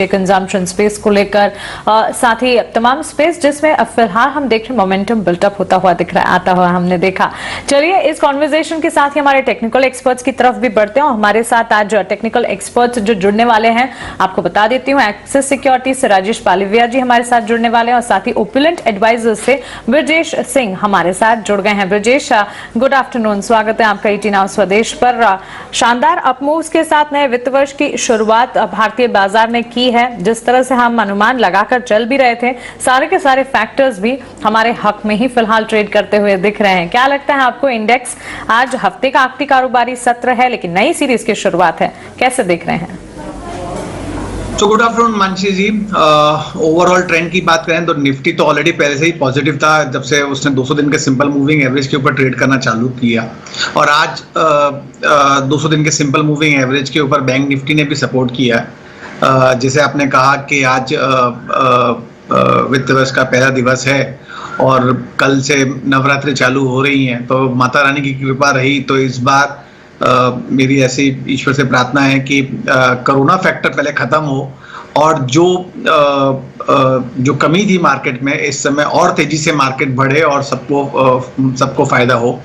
Consumption space को लेकर साथ ही तमाम स्पेस जिसमें फिलहाल हम देख रहे मोमेंटम बिल्टअप होता हुआ दिख रहा है, आता हुआ हमने देखा। चलिए इस कॉन्वर्सेशन के साथ ही हमारे टेक्निकल एक्सपर्ट्स की तरफ भी बढ़ते हैं और हमारे साथ आज टेक्निकल एक्सपर्ट्स जो जुड़ने वाले हैं आपको बता देती हूँ। एक्सिस सिक्योरिटी से राजेश पालिविया जी हमारे साथ जुड़ने वाले हैं और साथ ही ओपुलेंट एडवाइजर से ब्रजेश सिंह हमारे साथ जुड़ गए हैं। ब्रजेश, गुड आफ्टरनून, स्वागत है आपका ET नाउ स्वदेश पर। शानदार अपमूव्स के साथ नए वित्त वर्ष की शुरुआत भारतीय बाजार ने की है। जिस तरह से हम अनुमान लगाकर चल भी रहे थे, सारे के सारे फैक्टर्स भी हमारे हक में ही फिलहाल ट्रेड करते हुए दिख रहे हैं। क्या लगता है आपको? इंडेक्स आज हफ्ते का आखिरी कारोबारी सत्र है लेकिन नई सीरीज की शुरुआत है, कैसे देख रहे हैं? तो गुड आफ्टरनून मानसी जी। ओवरऑल ट्रेंड की बात करें तो निफ्टी तो ऑलरेडी पहले से ही पॉजिटिव था जब से उसने 200 दिन के सिंपल मूविंग एवरेज के ऊपर ट्रेड करना चालू किया, और आज 200 दिन के सिंपल मूविंग एवरेज के ऊपर बैंक निफ्टी ने भी सपोर्ट किया। जैसे आपने कहा कि आज वित्त वर्ष का पहला दिवस है और कल से नवरात्रि चालू हो रही हैं, तो माता रानी की कृपा रही तो इस बार मेरी ऐसी ईश्वर से प्रार्थना है कि कोरोना फैक्टर पहले खत्म हो और जो कमी थी मार्केट में इस समय और तेजी से मार्केट बढ़े और सबको फायदा हो।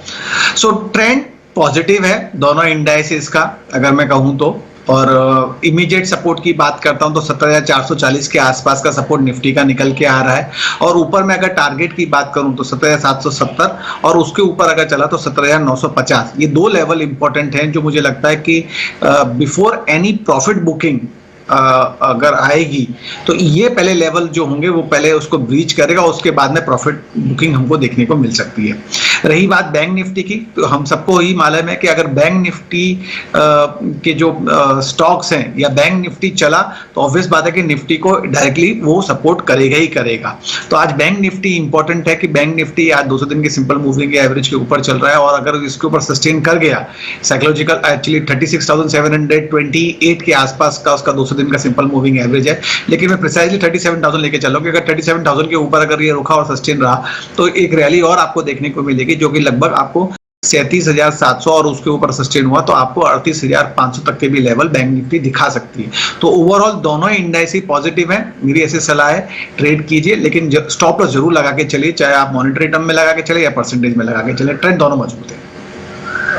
सो ट्रेंड पॉजिटिव है दोनों इंडाइसेस का अगर मैं कहूँ तो। और इमीडिएट सपोर्ट की बात करता हूं तो 17,440 के आसपास का सपोर्ट निफ्टी का निकल के आ रहा है, और ऊपर में अगर टारगेट की बात करूं तो 17,770 और उसके ऊपर अगर चला तो 17,950। ये दो लेवल इंपॉर्टेंट हैं जो मुझे लगता है कि बिफोर एनी प्रॉफिट बुकिंग अगर आएगी तो ये पहले लेवल जो होंगे वो पहले उसको ब्रीच करेगा, उसके बाद में प्रॉफिट बुकिंग हमको देखने को मिल सकती है। रही बात बैंक निफ्टी की, तो हम सबको ही मालूम है कि अगर बैंक निफ्टी के जो स्टॉक्स हैं या बैंक निफ्टी चला तो ऑब्वियस बात है कि निफ्टी को डायरेक्टली वो सपोर्ट करेगा ही करेगा। तो आज बैंक निफ्टी इंपॉर्टेंट है कि बैंक निफ्टी आज 200 दिन के सिंपल मूविंग के एवरेज के ऊपर चल रहा है, और अगर इसके ऊपर सस्टेन कर गया साइकोलॉजिकल एक्चुअली 36,728 के आसपास का उसका 200 दिन का सिंपल मूविंग एवरेज है, लेकिन मैं प्रिसाइजली 37,000 लेके चल रहा हूं कि अगर 37,000 के ऊपर अगर ये रुका और सस्टेन रहा तो एक रैली और आपको देखने को मिलेगी जो कि लगभग आपको 37,700 और उसके ऊपर सस्टेन हुआ तो आपको 38,500 तक के भी लेवल बैंक निफ्टी दिखा सकती है। तो ओवरऑल दोनों इंडेक्स ही पॉजिटिव है। मेरी ऐसी सलाह है ट्रेड कीजिए, लेकिन स्टॉप लॉस जरूर लगा के चलिए, चाहे आप मॉनिटरी टर्म में लगा के चले या परसेंटेज में लगा के चले, ट्रेंड दोनों मजबूत है।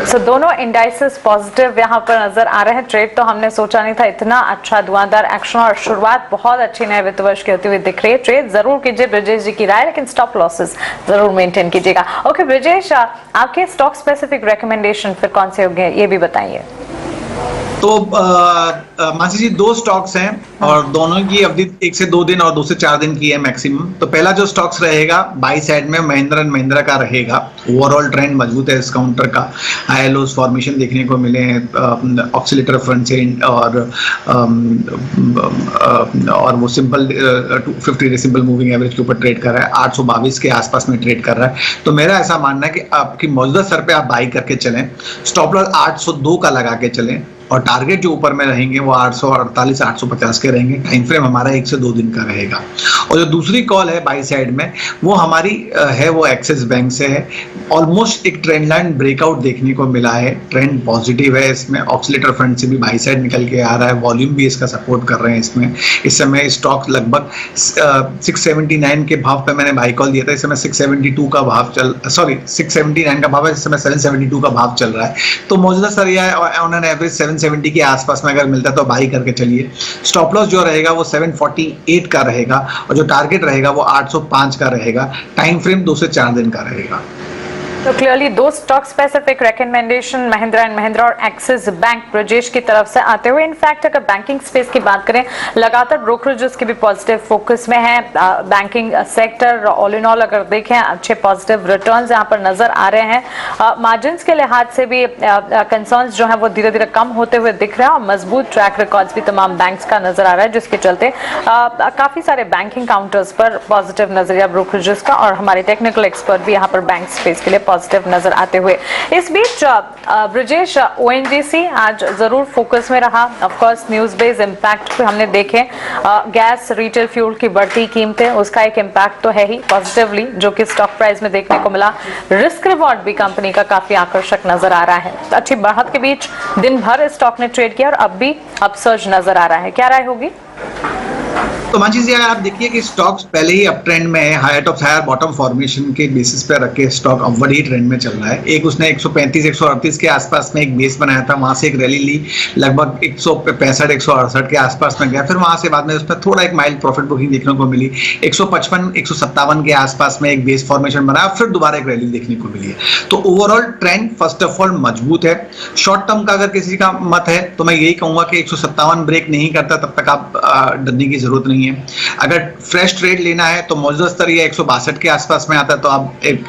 So, दोनों इंडाइसेस पॉजिटिव यहाँ पर नजर आ रहे हैं। ट्रेड तो हमने सोचा नहीं था इतना अच्छा धुआंधार एक्शन और शुरुआत बहुत अच्छी नए वित्त वर्ष की होती हुई दिख रही है। ट्रेड जरूर कीजिए ब्रजेश जी की राय, लेकिन स्टॉप लॉसेस जरूर मेंटेन कीजिएगा। ओके ब्रजेश, आपके स्टॉक स्पेसिफिक रिकमेंडेशन फिर कौन से होंगे ये भी बताइए। तो मासी जी दो स्टॉक्स हैं और दोनों की अवधि 1 से 2 दिन और 2 से 4 दिन की है मैक्सिमम। तो पहला जो स्टॉक्स रहेगा बाई साइड में महिंद्रा एंड महिंद्रा का रहेगा। ओवरऑल ट्रेंड मजबूत है इस काउंटर का, ILOs फॉर्मेशन देखने को मिले हैं, ऑक्सीलेटर फ्रंट से और वो simple 250 day simple moving average के ऊपर ट्रेड कर रहा है, 822 के आसपास में ट्रेड कर रहा है। तो मेरा ऐसा मानना है कि आपकी मौजूदा स्तर पे आप बाई करके चलें, स्टॉप लॉस 802 का लगा के चलें, और टारगेट जो ऊपर में रहेंगे वो 848 850 के रहेंगे। टाइम फ्रेम हमारा 1 से 2 दिन का रहेगा। और जो दूसरी कॉल है बाई साइड में वो हमारी है वो एक्सिस बैंक से है। ऑलमोस्ट एक ट्रेंड लाइन ब्रेकआउट देखने को मिला है, ट्रेंड पॉजिटिव है इसमें, ऑक्सीलेटर फ्रंट से भी बाई साइड निकल के आ रहा है, वॉल्यूम भी इसका सपोर्ट कर रहे हैं इसमें। इस समय स्टॉक लगभग 679 के भाव पे मैंने बाई कॉल दिया था, इस समय 679 का भाव है, इस समय 772 का भाव चल रहा है। तो मौजूदा सर यह ऑन एन एवरेज 770 के आसपास में अगर मिलता है तो बाई करके चलिए। स्टॉप लॉस जो रहेगा वो 748 का रहेगा और जो टारगेट रहेगा वो 805 का रहेगा। टाइम फ्रेम 2 से 4 दिन का रहेगा। तो क्लियरली दो stock specific recommendation Mahindra and Mahindra और एक्सिस बैंक ब्रजेश की तरफ से आते हुए। इनफैक्ट अगर बैंकिंग स्पेस की बात करें, लगातार ब्रोकरेजेस के भी पॉजिटिव फोकस में है। Banking sector all in all अगर देखें अच्छे पॉजिटिव रिटर्न्स यहाँ पर नजर आ रहे हैं। मार्जिन्स के लिहाज से भी कंसर्न्स जो है वो धीरे धीरे कम होते हुए दिख रहे हैं और मजबूत ट्रैक रिकॉर्ड्स भी तमाम बैंक्स का नजर आ रहा है, जिसके चलते काफी सारे बैंकिंग काउंटर्स पर पॉजिटिव नजरिया ब्रोकरेजेस का, और हमारे टेक्निकल एक्सपर्ट भी यहाँ पर बैंक स्पेस के लिए पॉजिटिव नजर आते हुए। इस बीच ब्रजेश, ONGC आज जरूर फोकस में रहा। Of course news based impact हमने देखे, गैस रिटेल फ्यूल की बढ़ती कीमतें, उसका एक इंपैक्ट तो है ही पॉजिटिवली जो कि स्टॉक प्राइस में देखने को मिला। रिस्क रिवॉर्ड भी कंपनी का काफी आकर्षक नजर आ रहा है। अच्छी बढ़त के बीच दिन भर स्टॉक ने ट्रेड किया और अब भी अपसर्ज नजर आ रहा है। क्या राय होगी? तो मानसी जी, अगर आप देखिए कि स्टॉक्स पहले ही अप ट्रेंड में है, higher of higher bottom formation के बेसिस पे रख के स्टॉक अपवर्ड ही ट्रेंड में चल रहा है। एक उसने 135 138 के आसपास में एक बेस बनाया था, वहां से एक रैली ली, लगभग 165 168 के आसपास में गया, फिर वहां से बाद में उसमें थोड़ा एक माइल्ड प्रॉफिट बुकिंग देखने को मिली, 155 157 के आसपास में एक बेस फॉर्मेशन बनाया, फिर दोबारा एक रैली देखने को मिली है। तो overall trend first of all मजबूत है। शॉर्ट टर्म का अगर किसी का मत है तो मैं यही कहूंगा कि 157 ब्रेक नहीं करता तब तक आप डरने की जरूरत नहीं है। अगर फ्रेश ट्रेड लेना है तो मौजूदा स्तर या 162 के आसपास में आता है तो आप एक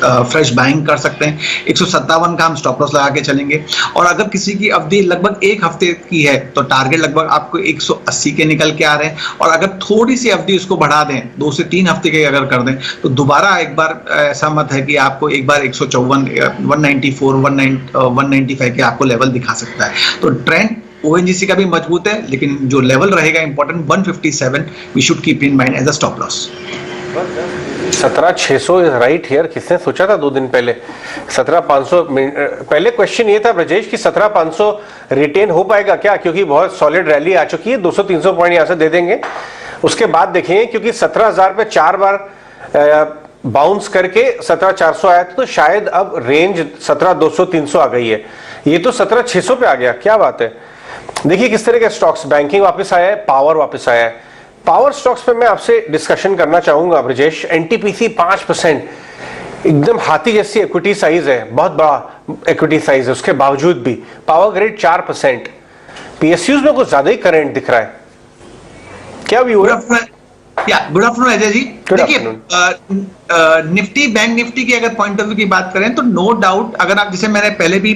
फ्रेश बाइंग कर सकते हैं। 157 का हम स्टॉप लॉस लगा के चलेंगे। और अगर किसी की अवधि लगभग एक हफ्ते की है तो टारगेट लगभग आपको 180 के निकल के आ रहे हैं। और अगर थोड़ी सी अवधि उसको बढ़ा दें, 2 से 3 हफ्ते के अगर कर दें, तो दोबारा एक बार ऐसा मत है कि आपको एक बार 154 194 195 के आपको लेवल दिखा सकता है। तो ट्रेंड ओएनजीसी का भी मजबूत है, लेकिन जो लेवल रहेगा important 157 we should keep in mind as a stop loss. 17,600 is right here. किसने सोचा था 2 दिन पहले 17,500? पहले क्वेश्चन ये था ब्रजेश कि 17,500 रिटेन हो पाएगा क्या, क्योंकि बहुत सॉलिड रैली आ चुकी है, 200-300 पॉइंट यहाँ से दे देंगे, उसके बाद देखेंगे, क्योंकि 17,000 पे 4 बार बाउंस करके 17,400 आया था, तो शायद अब रेंज 17,200-300 आ गई है। ये तो 17,600 पे आ गया, क्या बात है। देखिए किस तरह के स्टॉक्स, बैंकिंग वापस आया है, पावर वापस आया है। पावर स्टॉक्स पे मैं आपसे डिस्कशन करना चाहूंगा ब्रजेश। एनटीपीसी 5%, एकदम हाथी जैसी इक्विटी साइज है, बहुत बड़ा इक्विटी साइज है, उसके बावजूद भी पावर ग्रिड 4%। पीएसयूज में कुछ ज्यादा ही करंट दिख रहा है, क्या व्यू है? Good afternoon Ajay ji. देखिए निफ्टी, बैंक निफ्टी की अगर पॉइंट ऑफ व्यू की बात करें तो नो डाउट, अगर आप, जैसे मैंने पहले भी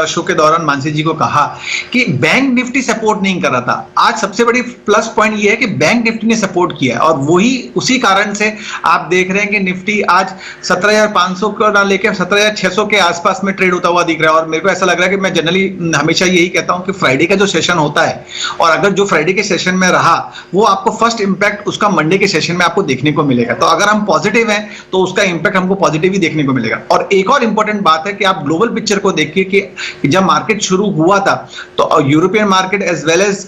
शो के दौरान मानसी जी को कहा कि बैंक निफ्टी सपोर्ट नहीं कर रहा था, आज सबसे बड़ी प्लस पॉइंट ये है कि बैंक निफ्टी ने सपोर्ट किया और वही उसी कारण से आप देख रहे हैं कि निफ्टी आज 17,500 को ना लेकर 17,600 के आसपास में ट्रेड होता हुआ दिख रहा है। और मेरे को ऐसा लग रहा है कि मैं जनरली हमेशा यही कहता हूं कि फ्राइडे का जो सेशन होता है, और अगर जो फ्राइडे के सेशन में रहा वो आपको फर्स्ट इंपैक्ट उसका मंडे के सेशन में आपको देखने को मिलेगा। तो अगर हम पॉजिटिव हैं तो उसका इंपैक्ट हमको पॉजिटिव ही देखने को मिलेगा। और एक और इंपॉर्टेंट बात है कि आप ग्लोबल पिक्चर को देखिए कि जब मार्केट शुरू हुआ था तो European market as well as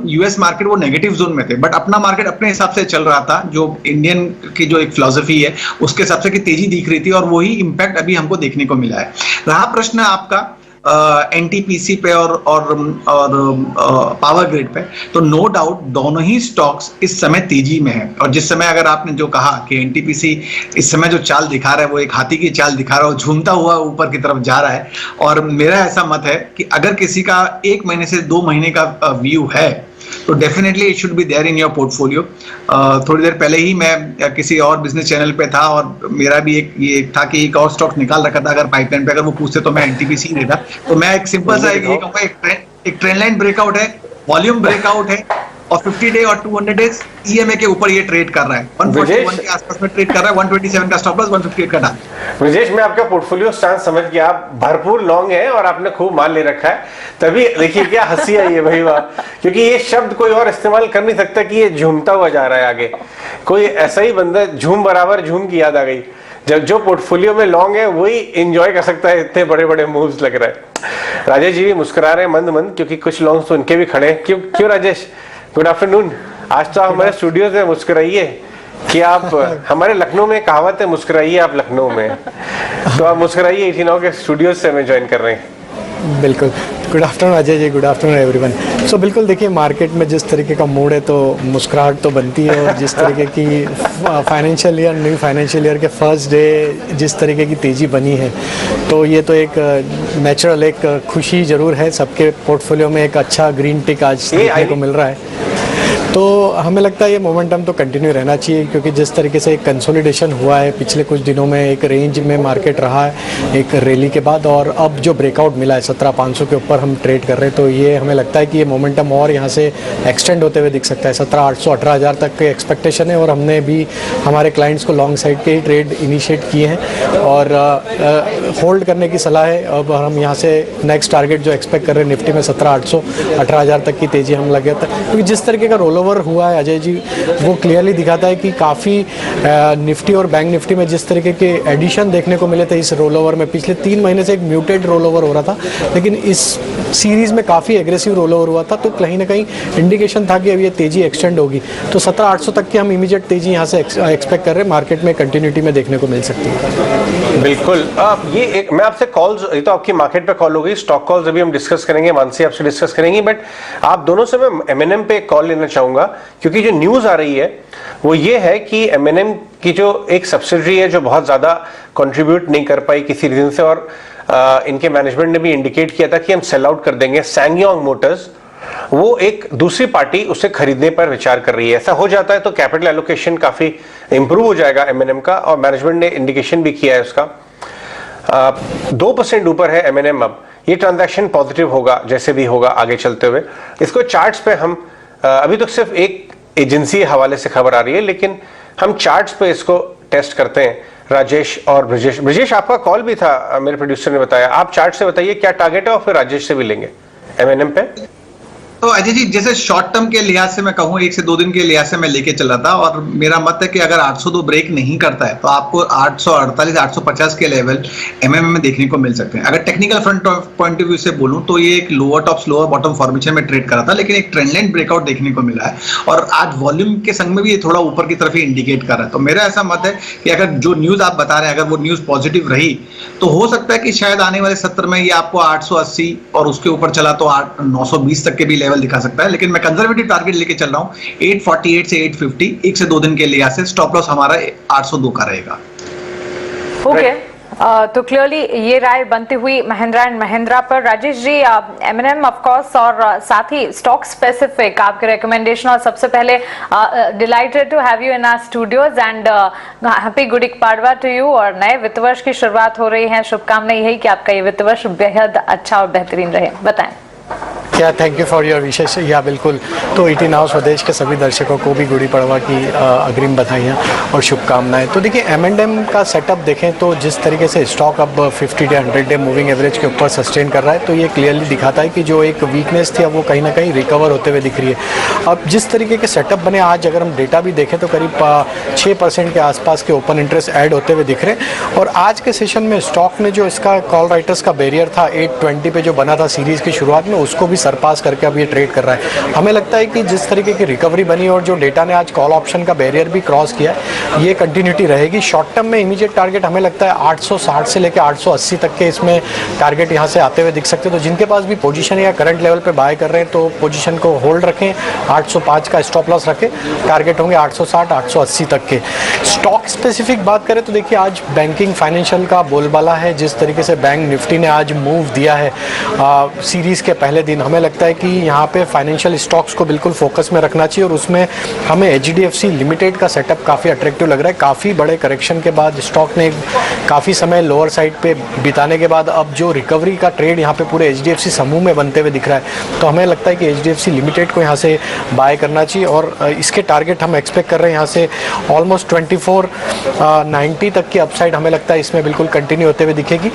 US market वो नेगेटिव जोन में थे, बट अपना मार्केट अपने हिसाब से चल रहा था, जो इंडियन की जो एक फिलॉसफी है उसके हिसाब से कि तेजी दिख रही थी, और वही इंपैक्ट अभी हमको देखने को मिला है। रहा प्रश्न आपका एनटीपीसी पे और पावर ग्रिड पे, तो नो डाउट दोनों ही स्टॉक्स इस समय तेजी में है। और जिस समय अगर आपने जो कहा कि एनटीपीसी इस समय जो चाल दिखा रहा है वो एक हाथी की चाल दिखा रहा है, झूमता हुआ ऊपर की तरफ जा रहा है। और मेरा ऐसा मत है कि अगर किसी का 1 महीने से 2 महीने का व्यू है तो definitely it should be there in your portfolio. थोड़ी देर पहले ही मैं किसी और बिजनेस चैनल पे था और मेरा भी ये था कि एक और स्टॉक निकाल रखा था, अगर पाइपलाइन पे अगर वो पूछते तो मैं एनटीपीसी ही देता। तो मैं एक सिंपल सा ये कहूंगा, एक ट्रेंड लाइन ब्रेकआउट है, वॉल्यूम ब्रेकआउट है, और 50 डे और 200 डेज ईएमए के ऊपर ये ट्रेड कर रहा है, 141 के आसपास में ट्रेड कर रहा है, 127 का स्टॉप लॉस, 158 का टारगेट। विजेश, मैं आपका पोर्टफोलियो स्टांस समझ गया, आप भरपूर लॉन्ग है और आपने खूब माल ले रखा है, तभी देखिए क्या हंसी आई है भाई वाह, क्योंकि ये शब्द कोई और इस्तेमाल कर नहीं सकता कि ये झूमता हुआ जा रहा है आगे। कोई ऐसा ही बंदा, झूम बराबर झूम की याद आ गई। जब जो पोर्टफोलियो में लॉन्ग है वही एंजॉय कर सकता है, इतने बड़े बड़े मूव्स लग रहा है। राजेश जी भी मुस्कुरा रहे हैं मंद मंद, क्योंकि कुछ लॉन्ग तो उनके भी खड़े हैं। क्यों राजेश, गुड आफ्टरनून। आज तो आप हमारे स्टूडियो से मुस्कुराइए कि आप हमारे लखनऊ में कहावत है, मुस्कुराइए आप लखनऊ में, तो आप मुस्कुराइए 89 के स्टूडियो से हमें ज्वाइन कर रहे हैं। बिल्कुल। Good afternoon Ajay ji, good afternoon everyone. सो बिल्कुल देखिए, मार्केट में जिस तरीके का मूड है तो मुस्कुराहट तो बनती है, और जिस तरीके की financial year, new financial year के फर्स्ट डे जिस तरीके की तेज़ी बनी है, तो ये तो एक नेचुरल एक खुशी ज़रूर है। सबके पोर्टफोलियो में एक अच्छा ग्रीन टिक आज देखने को मिल रहा है, तो हमें लगता है ये मोमेंटम तो कंटिन्यू रहना चाहिए, क्योंकि जिस तरीके से एक कंसोलिडेशन हुआ है पिछले कुछ दिनों में, एक रेंज में मार्केट रहा है एक रैली के बाद, और अब जो ब्रेकआउट मिला है 17,500 के ऊपर हम ट्रेड कर रहे हैं, तो ये हमें लगता है कि ये मोमेंटम और यहाँ से एक्सटेंड होते हुए दिख सकता है। 17,800 18,000 तक के एक्सपेक्टेशन है, और हमने भी हमारे क्लाइंट्स को लॉन्ग साइड के ही ट्रेड इनिशिएट किए हैं और होल्ड करने की सलाह है। अब हम यहाँ से नेक्स्ट टारगेट जो एक्सपेक्ट कर रहे हैं निफ्टी में 17,800 18,000 तक की तेज़ी हम लगे, क्योंकि जिस तरीके का रोल ओवर हुआ है अजय जी, वो क्लियरली दिखाता है कि काफ़ी निफ्टी और बैंक निफ्टी में जिस तरीके के एडिशन देखने को मिले थे इस रोल ओवर में, पिछले 3 महीने से एक म्यूटेड रोल ओवर हो रहा था, लेकिन इस सीरीज़ में काफ़ी एग्रेसिव रोल ओवर हुआ था, तो कहीं ना कहीं इंडिकेशन था कि अब ये तेज़ी एक्सटेंड होगी। तो 17,800 तक की हम इमीडिएट तेज़ी यहाँ से एक्सपेक्ट कर रहे हैं, मार्केट में कंटिन्यूटी में देखने को मिल सकती है। बिल्कुल। ये एक मैं आपसे कॉल्स, ये तो आपकी मार्केट पे कॉल हो गई, स्टॉक कॉल्स अभी हम डिस्कस करेंगे, मानसी आपसे डिस्कस करेंगी, बट आप दोनों से मैं M&M पे एक कॉल लेना चाहूंगा, क्योंकि जो न्यूज आ रही है वो ये है कि M&M की जो एक सब्सिडरी है जो बहुत ज्यादा कंट्रीब्यूट नहीं कर पाई किसी रीजन से, और इनके मैनेजमेंट ने भी इंडिकेट किया था कि हम सेल आउट कर देंगे, सैंगयोंग मोटर्स, वो एक दूसरी पार्टी उसे खरीदने पर विचार कर रही है। ऐसा हो जाता है तो कैपिटल एलोकेशन काफी इंप्रूव हो जाएगा M&M का, और मैनेजमेंट ने इंडिकेशन भी किया है उसका। 2% ऊपर है M&M अब। ये ट्रांजैक्शन पॉजिटिव होगा जैसे भी होगा आगे चलते हुए। इसको चार्ट्स पे हम अभी तो सिर्फ एक एजेंसी हवाले से खबर आ रही है, लेकिन हम चार्ट्स पे इसको टेस्ट करते हैं। राजेश और ब्रजेश आपका कॉल भी था, मेरे प्रोड्यूसर ने बताया। आप चार्ट से बताइए क्या टारगेट है, और फिर राजेश से भी लेंगे M&M पे। तो अजय जी, जैसे शॉर्ट टर्म के लिहाज से मैं कहूँ 1 से 2 दिन के लिहाज से मैं लेके चला था, और मेरा मत है कि अगर 802 ब्रेक नहीं करता है तो आपको 848 850 के लेवल M&M में देखने को मिल सकते हैं। अगर technical front point of view से बोलूं तो ये एक lower top lower bottom formation में ट्रेड करा था, लेकिन एक ट्रेंड लाइन ब्रेकआउट देखने को मिला है, और आज वॉल्यूम के संग में भी ये थोड़ा ऊपर की तरफ ही इंडिकेट कर रहा है। तो मेरा ऐसा मत है कि अगर जो न्यूज आप बता रहे हैं अगर वो न्यूज पॉजिटिव रही तो हो सकता है कि शायद आने वाले सत्र में ये आपको 880 और उसके ऊपर चला तो 920 तक के भी लेवल दिखा सकता है, लेकिन मैं कंजर्वेटिव टारगेट लेके चल रहा हूं 848 से 850। 1 से 2 दिन के लिहाज से स्टॉप लॉस हमारा 802 का रहेगा। ओके, तो क्लियरली ये राय बनती हुई महिंद्रा एंड महिंद्रा पर। Rajesh ji, M&M of course और साथ ही स्टॉक स्पेसिफिक आपके रिकमेंडेशन, और सबसे पहले delighted to have you in our studios and happy Gudi Padwa to you. और नए वित्त वर्ष की शुरुआत हो रही है, शुभकामनाएं यही कि आपका ये वित्त वर्ष बेहद अच्छा और बेहतरीन रहे। बताएं। क्या, थैंक यू फॉर योर विशेष। या बिल्कुल, तो 18 नाउ स्वदेश के सभी दर्शकों को भी गुड़ी पड़वा की अग्रिम बधाइयाँ और शुभकामनाएं। तो देखिए M&M का सेटअप देखें तो जिस तरीके से स्टॉक अब 50 डे 100 डे मूविंग एवरेज के ऊपर सस्टेन कर रहा है, तो ये क्लियरली दिखाता है कि जो एक वीकनेस थी अब वो कहीं ना कहीं रिकवर होते हुए दिख रही है। अब जिस तरीके के सेटअप बने, आज अगर हम डेटा भी देखें तो करीब 6% के आसपास के ओपन इंटरेस्ट ऐड होते हुए दिख रहे हैं, और आज के सेशन में स्टॉक ने जो इसका कॉल राइटर्स का बैरियर था 820 पे जो बना था सीरीज की शुरुआत में, उसको भी सरपास करके अब ये ट्रेड कर रहा है। हमें लगता है कि जिस तरीके की रिकवरी बनी और जो डेटा ने आज कॉल ऑप्शन का बैरियर भी क्रॉस किया है, ये कंटिन्यूटी रहेगी। शॉर्ट टर्म में इमीडिएट टारगेट हमें लगता है 860 से लेकर 880 तक के इसमें टारगेट यहाँ से आते हुए दिख सकते हैं। तो जिनके पास भी पोजीशन या करंट लेवल पे बाय कर रहे हैं तो पोजीशन को होल्ड रखें, 805 का स्टॉप लॉस रखें, टारगेट होंगे 860 880 तक के। स्टॉक स्पेसिफिक बात करें तो देखिए आज बैंकिंग फाइनेंशियल का बोलबाला है। जिस तरीके से बैंक निफ्टी ने आज मूव दिया है सीरीज के पहले दिन, हमें लगता है कि यहाँ पे फाइनेंशियल स्टॉक्स को बिल्कुल फोकस में रखना चाहिए, और उसमें हमें HDFC लिमिटेड का सेटअप काफ़ी अट्रैक्टिव लग रहा है। काफ़ी बड़े करेक्शन के बाद स्टॉक ने काफ़ी समय लोअर साइड पे बिताने के बाद अब जो रिकवरी का ट्रेड यहाँ पे पूरे HDFC समूह में बनते हुए दिख रहा है, तो हमें लगता है कि HDFC लिमिटेड को यहाँ से बाय करना चाहिए, और इसके टारगेट हम एक्सपेक्ट कर रहे हैं यहाँ से ऑलमोस्ट 2490 तक की अपसाइड हमें लगता है इसमें बिल्कुल कंटिन्यू होते हुए दिखेगी।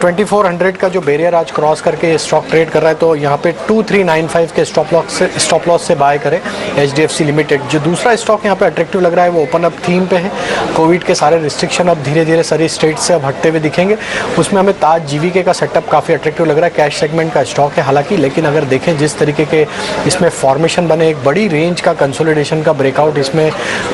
2400 का जो बैरियर आज क्रॉस करके स्टॉक ट्रेड कर रहा है, तो यहाँ पे 2395 के स्टॉप लॉस से बाय करें HDFC लिमिटेड। जो दूसरा स्टॉक यहाँ पे अट्रैक्टिव लग रहा है वो ओपन अप थीम पे है। कोविड के सारे रिस्ट्रिक्शन अब धीरे धीरे सारी स्टेट से अब हटते हुए दिखेंगे। उसमें हमें ताज GVK का सेटअप काफ़ी अट्रैक्टिव लग रहा है। कैश सेगमेंट का स्टॉक है हालांकि, लेकिन अगर देखें जिस तरीके के इसमें फॉर्मेशन बने, एक बड़ी रेंज का कंसोलिडेशन का ब्रेकआउट इसमें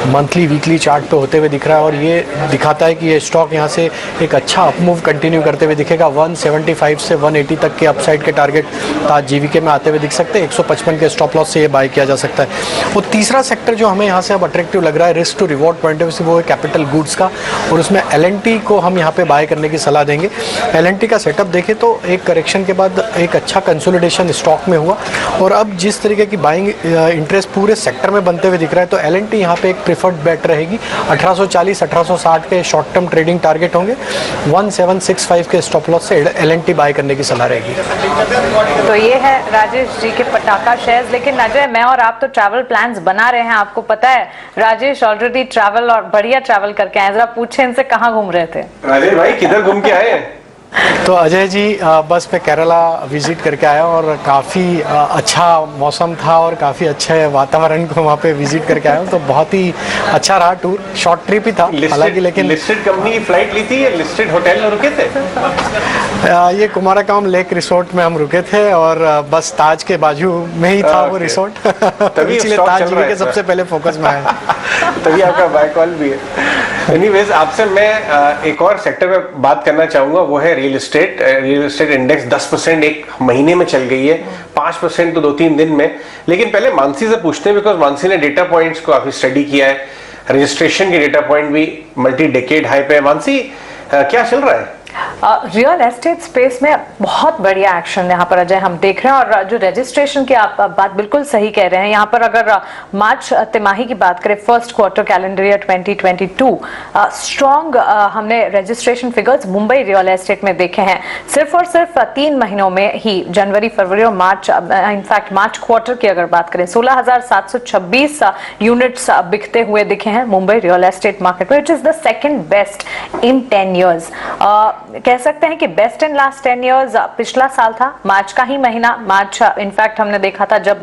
मंथली वीकली चार्ट पे होते हुए दिख रहा है, और ये दिखाता है कि ये स्टॉक यहाँ से एक अच्छा अपमूव कंटिन्यू करते हुए दिखेगा। 175 से 180 तक के अपसाइड के टारगेट ताज GVK में आते हुए दिख सकते हैं। 155 के स्टॉप लॉस से ये बाय किया जा सकता है। वो तीसरा सेक्टर जो हमें यहाँ से अब अट्रैक्टिव लग रहा है risk to reward point of view से, वो है कैपिटल गुड्स का, और उसमें L&T को हम यहाँ पे बाय करने की सलाह देंगे। L&T का सेटअप देखें तो एक करेक्शन के बाद एक अच्छा कंसोलिडेशन स्टॉक में हुआ, और अब जिस तरीके की बाइंग इंटरेस्ट पूरे सेक्टर में बनते हुए दिख रहा है, तो L&T यहाँ पे एक प्रिफर्ड बेट रहेगी। 1840 1860 के शॉर्ट टर्म ट्रेडिंग टारगेट होंगे। 1765 के स्टॉप लॉस से L&T बाय करने की सलाह रहेगी। तो ये है राजेश जी के पटाखा शेयर्स। लेकिन अजय, मैं और आप तो ट्रैवल प्लान्स बना रहे हैं, आपको पता है राजेश ऑलरेडी ट्रैवल और बढ़िया ट्रैवल करके आए। जरा पूछे इनसे कहाँ घूम रहे थे। राजेश भाई किधर घूम के आए? तो अजय जी बस मैं केरला विजिट करके आया और काफ़ी अच्छा मौसम था और काफ़ी अच्छे वातावरण को वहाँ पे विजिट करके आया हूँ, तो बहुत ही अच्छा रहा टूर। शॉर्ट ट्रिप ही था हालांकि, लेकिन लिस्टेड कंपनी की फ्लाइट ली थी या लिस्टेड होटल में रुके थे? ये कुमारकाम लेक रिसोर्ट में हम रुके थे और बस ताज के बाजू में ही था वो रिसोर्ट। तभी इसलिए स्टॉक ताज चल रहा है के सबसे पहले फोकस में आया। तभी आपका बाय कॉल भी है। एनीवेज, आपसे मैं एक और सेक्टर में बात करना चाहूंगा, वो है real estate. Real estate index 10% एक महीने में चल गई है, 5% तो 2-3 दिन में। लेकिन पहले मानसी से पूछते हैं, बिकॉज मानसी ने डेटा पॉइंट्स को काफी स्टडी किया है, रजिस्ट्रेशन के डेटा पॉइंट भी मल्टी डेकेड हाई पे है। मानसी, क्या चल रहा है? रियल एस्टेट स्पेस में बहुत बढ़िया एक्शन यहाँ पर अजय हम देख रहे हैं। और जो रजिस्ट्रेशन की आप बात बिल्कुल सही कह रहे हैं, यहाँ पर अगर मार्च तिमाही की बात करें, first quarter calendar year 2022, strong हमने registration figures Mumbai real estate में देखे हैं। सिर्फ और सिर्फ 3 महीनों में ही, जनवरी, फरवरी और मार्च, इनफैक्ट मार्च क्वार्टर की अगर बात करें, 16,726 यूनिट्स बिकते हुए दिखे हैं मुंबई रियल एस्टेट मार्केट में, which is the second best in 10 years. कह सकते हैं कि बेस्ट इन लास्ट 10 इयर्स पिछला साल था, मार्च का ही महीना। मार्च इनफैक्ट हमने देखा था जब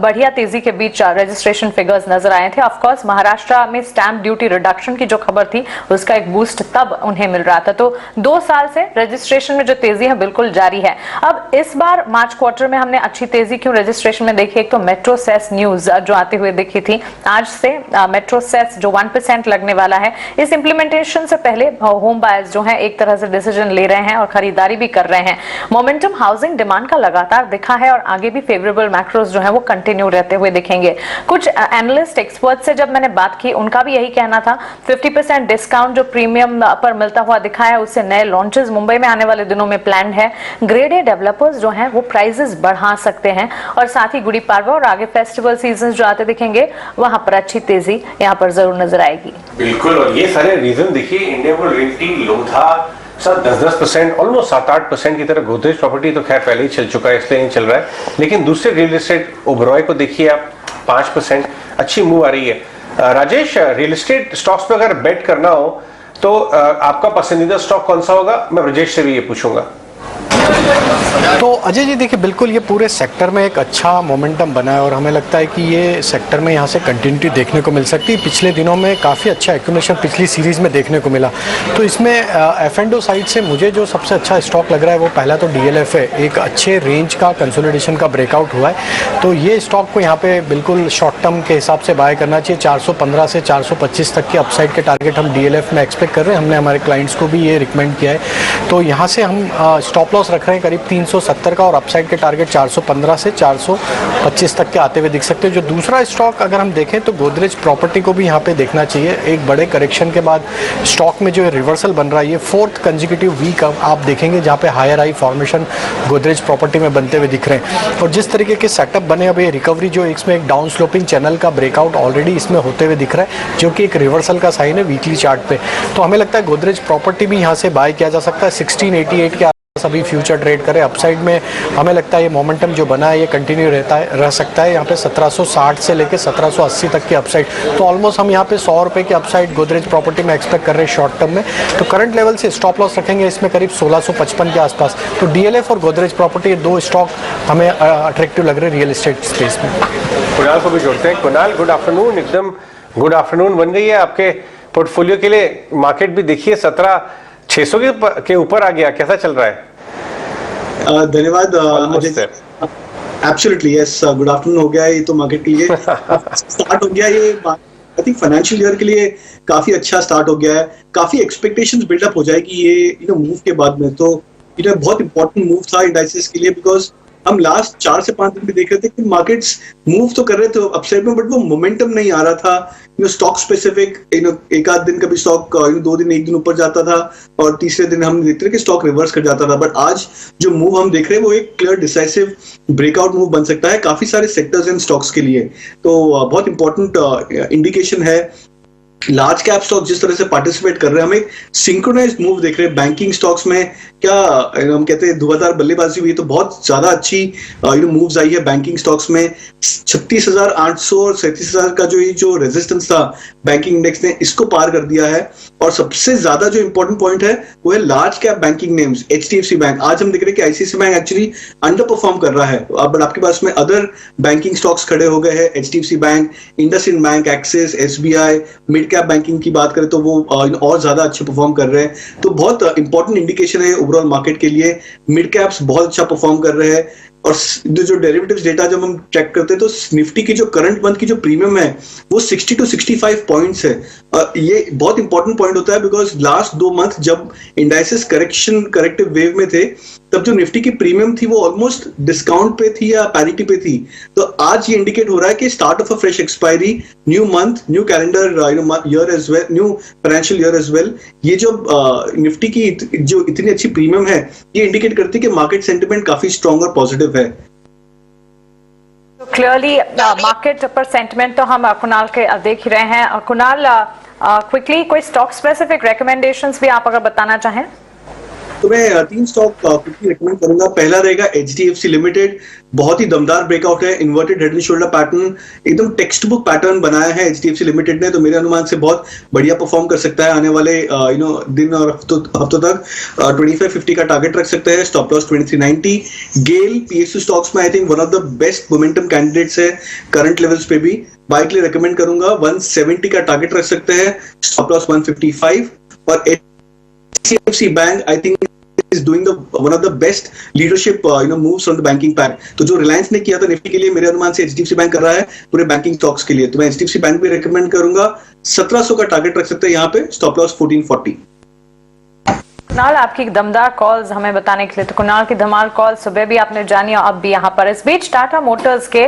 बढ़िया तेजी के बीच रजिस्ट्रेशन फिगर्स नजर आए थे। ऑफ कोर्स महाराष्ट्र में स्टैंप ड्यूटी रिडक्शन की जो खबर थी, उसका एक बूस्ट तब उन्हें मिल रहा था। तो 2 साल से रजिस्ट्रेशन में जो तेजी है बिल्कुल जारी है। अब इस बार मार्च क्वार्टर में हमने अच्छी तेजी क्यों रजिस्ट्रेशन में देखी? एक तो मेट्रो सेस न्यूज जो आती हुई दिखी थी, आज से मेट्रो सेस जो 1% लगने वाला है, इस इंप्लीमेंटेशन से पहले होम बायर्स जो है एक तरह से डिसीजन ले रहे हैं और खरीदारी भी कर रहे हैं। मोमेंटम हाउसिंग डिमांड का लगातार दिखा है और आगे भी फेवरेबल मैक्रोस जो है वो कंटिन्यू रहते हुए दिखेंगे। कुछ एनालिस्ट एक्सपर्ट से जब मैंने बात की, उनका भी यही कहना था, 50% डिस्काउंट जो प्रीमियम पर मिलता हुआ दिखा है, उससे नए लॉन्चेस मुंबई में आने वाले दिनों में प्लान है। ग्रेड ए डेवलपर्स जो हैं वो प्राइसेस बढ़ा सकते हैं और साथ ही गुड़ी पाड़वा और आगे फेस्टिवल सीजन जो आते दिखेंगे, वहां पर अच्छी तेजी यहाँ पर जरूर नजर आएगी। बिल्कुल, और ये सारे रीजन देखिए, इंडिया बुल रियल्टी लो था सर 10-10%, ऑलमोस्ट 7-8% की तरह। गोदरेज प्रॉपर्टी तो खैर पहले ही चल चुका है, इसलिए नहीं चल रहा है। लेकिन दूसरे रियल एस्टेट ओबरॉय को देखिए आप, 5%, अच्छी मूव आ रही है। राजेश, रियल एस्टेट स्टॉक्स पे अगर बेट करना हो तो आपका पसंदीदा स्टॉक कौन सा होगा? मैं ब्रजेश से भी ये पूछूंगा। तो अजय जी देखिए, बिल्कुल ये पूरे सेक्टर में एक अच्छा मोमेंटम बना है और हमें लगता है कि ये सेक्टर में यहाँ से कंटिन्यूटी देखने को मिल सकती है। पिछले दिनों में काफ़ी अच्छा एक्यूमुलेशन पिछली सीरीज़ में देखने को मिला। तो इसमें F&O साइड से मुझे जो सबसे अच्छा स्टॉक लग रहा है वो पहला तो DLF है। एक अच्छे रेंज का कंसोलिडेशन का ब्रेकआउट हुआ है, तो ये स्टॉक को यहाँ पे बिल्कुल शॉर्ट टर्म के हिसाब से बाय करना चाहिए। 415 से 425 तक के अपसाइड के टारगेट हम DLF में एक्सपेक्ट कर रहे हैं। हमने हमारे क्लाइंट्स को भी ये रिकमेंड किया है। तो यहाँ से हम स्टॉप लॉस रख रहे हैं करीब 370 का और अपसाइड के टारगेट 415 से 425 तक के आते हुए दिख सकते हैं। जो दूसरा स्टॉक अगर हम देखें तो गोदरेज प्रॉपर्टी को भी यहाँ पे देखना चाहिए। एक बड़े करेक्शन के बाद स्टॉक में जो रिवर्सल बन रहा है, ये 4th कंसेक्यूटिव वीक आप देखेंगे जहाँ पे higher high formation Godrej property में बनते हुए दिख रहे हैं। और जिस तरीके के सेटअप बने, अब ये रिकवरी जो इसमें एक डाउन स्लोपिंग चैनल का ब्रेकआउट ऑलरेडी इसमें होते हुए दिख रहा है, जो कि एक रिवर्सल का साइन है वीकली चार्ट पे। तो हमें लगता है गोदरेज प्रॉपर्टी भी यहाँ से बाय किया जा सकता है। 1688 के सभी फ्यूचर ट्रेड करें। अपसाइड में हमें लगता है ये मोमेंटम जो बना है ये कंटिन्यू रह सकता है। यहाँ पे 1760 से लेके 1780 तक की अपसाइड, तो ऑलमोस्ट हम यहाँ पे 100 रुपये की अपसाइड गोदरेज प्रॉपर्टी में एक्सपेक्ट कर रहे हैं शॉर्ट टर्म में। तो करंट लेवल से स्टॉप लॉस रखेंगे इसमें करीब 1655 के आसपास। तो DLF और गोदरेज प्रॉपर्टी, ये 2 स्टॉक हमें अट्रैक्टिव लग रहे हैं रियल एस्टेट स्पेस में। कुणाल को भी जोड़ते हैं। Kunal, good afternoon. एकदम गुड आफ्टरनून बन गई है आपके पोर्टफोलियो के लिए। मार्केट भी देखिए 17,600 के ऊपर आ गया, कैसा चल रहा है? धन्यवाद। एब्सोल्युटली यस, गुड आफ्टरनून हो गया। ये तो मार्केट के लिए स्टार्ट हो गया। ये आई थिंक फाइनेंशियल ईयर के लिए काफी अच्छा स्टार्ट हो गया है। काफी एक्सपेक्टेशंस बिल्डअप हो जाएगी ये मूव के बाद में। तो बहुत इंपॉर्टेंट मूव था इंडाइसेस के लिए, बिकॉज हम लास्ट 4 से 5 दिन भी देख रहे थे कि मार्केट्स मूव तो कर रहे थे अपसाइड में, बट वो मोमेंटम नहीं आ रहा था। स्टॉक स्पेसिफिक, एक आध दिन का भी स्टॉक 2 दिन 1 दिन ऊपर जाता था और तीसरे दिन हम देखते थे कि स्टॉक रिवर्स कर जाता था। बट आज जो मूव हम देख रहे हैं वो एक क्लियर डिसाइसिव ब्रेकआउट मूव बन सकता है काफी सारे सेक्टर्स एंड स्टॉक्स के लिए। तो बहुत इंपॉर्टेंट इंडिकेशन है लार्ज कैप स्टॉक जिस तरह से पार्टिसिपेट कर रहे हैं, हम एक सिंक्रोनाइज्ड मूव देख रहे हैं। बैंकिंग स्टॉक्स में क्या हम कहते हैं धुआंधार बल्लेबाजी हुई, तो बहुत ज्यादा अच्छी मूव्स आई है बैंकिंग स्टॉक्स में। 36,800 और 37,000 का जो रेजिस्टेंस था बैंकिंग इंडेक्स ने इसको पार कर दिया है। और सबसे ज्यादा जो इंपॉर्टेंट पॉइंट है वो है large cap banking names. HDFC bank, आज हम देख रहे हैं कि ICICI bank actually under perform कर रहा है, बट आपके पास में अदर बैंकिंग स्टॉक्स खड़े हो गए हैं। HDFC bank, IndusInd bank, axis, SBI, mid cap banking की बात करें तो वो और ज्यादा अच्छे परफॉर्म कर रहे हैं। तो बहुत इंपॉर्टेंट इंडिकेशन है ओवरऑल मार्केट के लिए। मिड कैप्स बहुत अच्छा परफॉर्म कर रहे हैं। और जो डेरिवेटिव्स डेटा जब हम चेक करते हैं तो निफ्टी की जो करंट मंथ की जो प्रीमियम है वो 60 to 65 पॉइंट्स है। ये बहुत इंपॉर्टेंट पॉइंट होता है बिकॉज लास्ट 2 मंथ जब इंडाइसेस करेक्टिव वेव में थे तब जो निफ्टी की प्रीमियम थी वो ऑलमोस्ट डिस्काउंट पे थी या पैरिटी पे थी। तो आज ये इंडिकेट हो रहा है कि start of a fresh expiry, new month, new calendar year as well, new financial year as well. ये जो निफ्टी की जो इतनी अच्छी प्रीमियम है ये इंडिकेट करती है कि मार्केट सेंटिमेंट काफी स्ट्रॉन्ग और पॉजिटिव है। क्लियरली मार्केट पर सेंटिमेंट तो हम कुणाल के देख ही रहे हैं। कुणाल, क्विकली कोई स्टॉक स्पेसिफिक रिकमेंडेशंस भी आप अगर बताना चाहें? तो मैं 3 स्टॉक क्विकली रिकमेंड करूंगा। पहला रहेगा HDFC लिमिटेड। बहुत ही दमदार ब्रेकआउट है, inverted head and shoulder pattern, एकदम टेक्स्ट बुक पैटर्न बनाया है HDFC लिमिटेड ने। तो मेरे अनुमान से बहुत बढ़िया परफॉर्म कर सकता है आने वाले दिन और हफ्तों तक। 2550 का टारगेट रख सकते हैं, स्टॉप लॉस 2390। गेल PSU स्टॉक्स में I think one of the best momentum candidates है करंट लेवल्स पे भी। बाय के लिए रिकमेंड करूंगा। 170 का टारगेट रख सकते हैं, स्टॉप लॉस 155। और HDFC bank I think is doing one of the best leadership moves on the banking pack। तो जो रिलायंस ने किया था निफ्टी के लिए, मेरे अनुमान से HDFC बैंक कर रहा है पूरे बैंकिंग स्टॉक्स के लिए। तो मैं HDFC बैंक भी रेकमेंड करूंगा। 1700 का टारगेट रख सकते हैं यहाँ पे, स्टॉप लॉस 1440। कुणाल, आपकी दमदार कॉल्स हमें बताने के लिए। तो कुणाल की धमाल कॉल सुबह भी आपने जानी और अब भी यहाँ पर। इस बीच टाटा मोटर्स के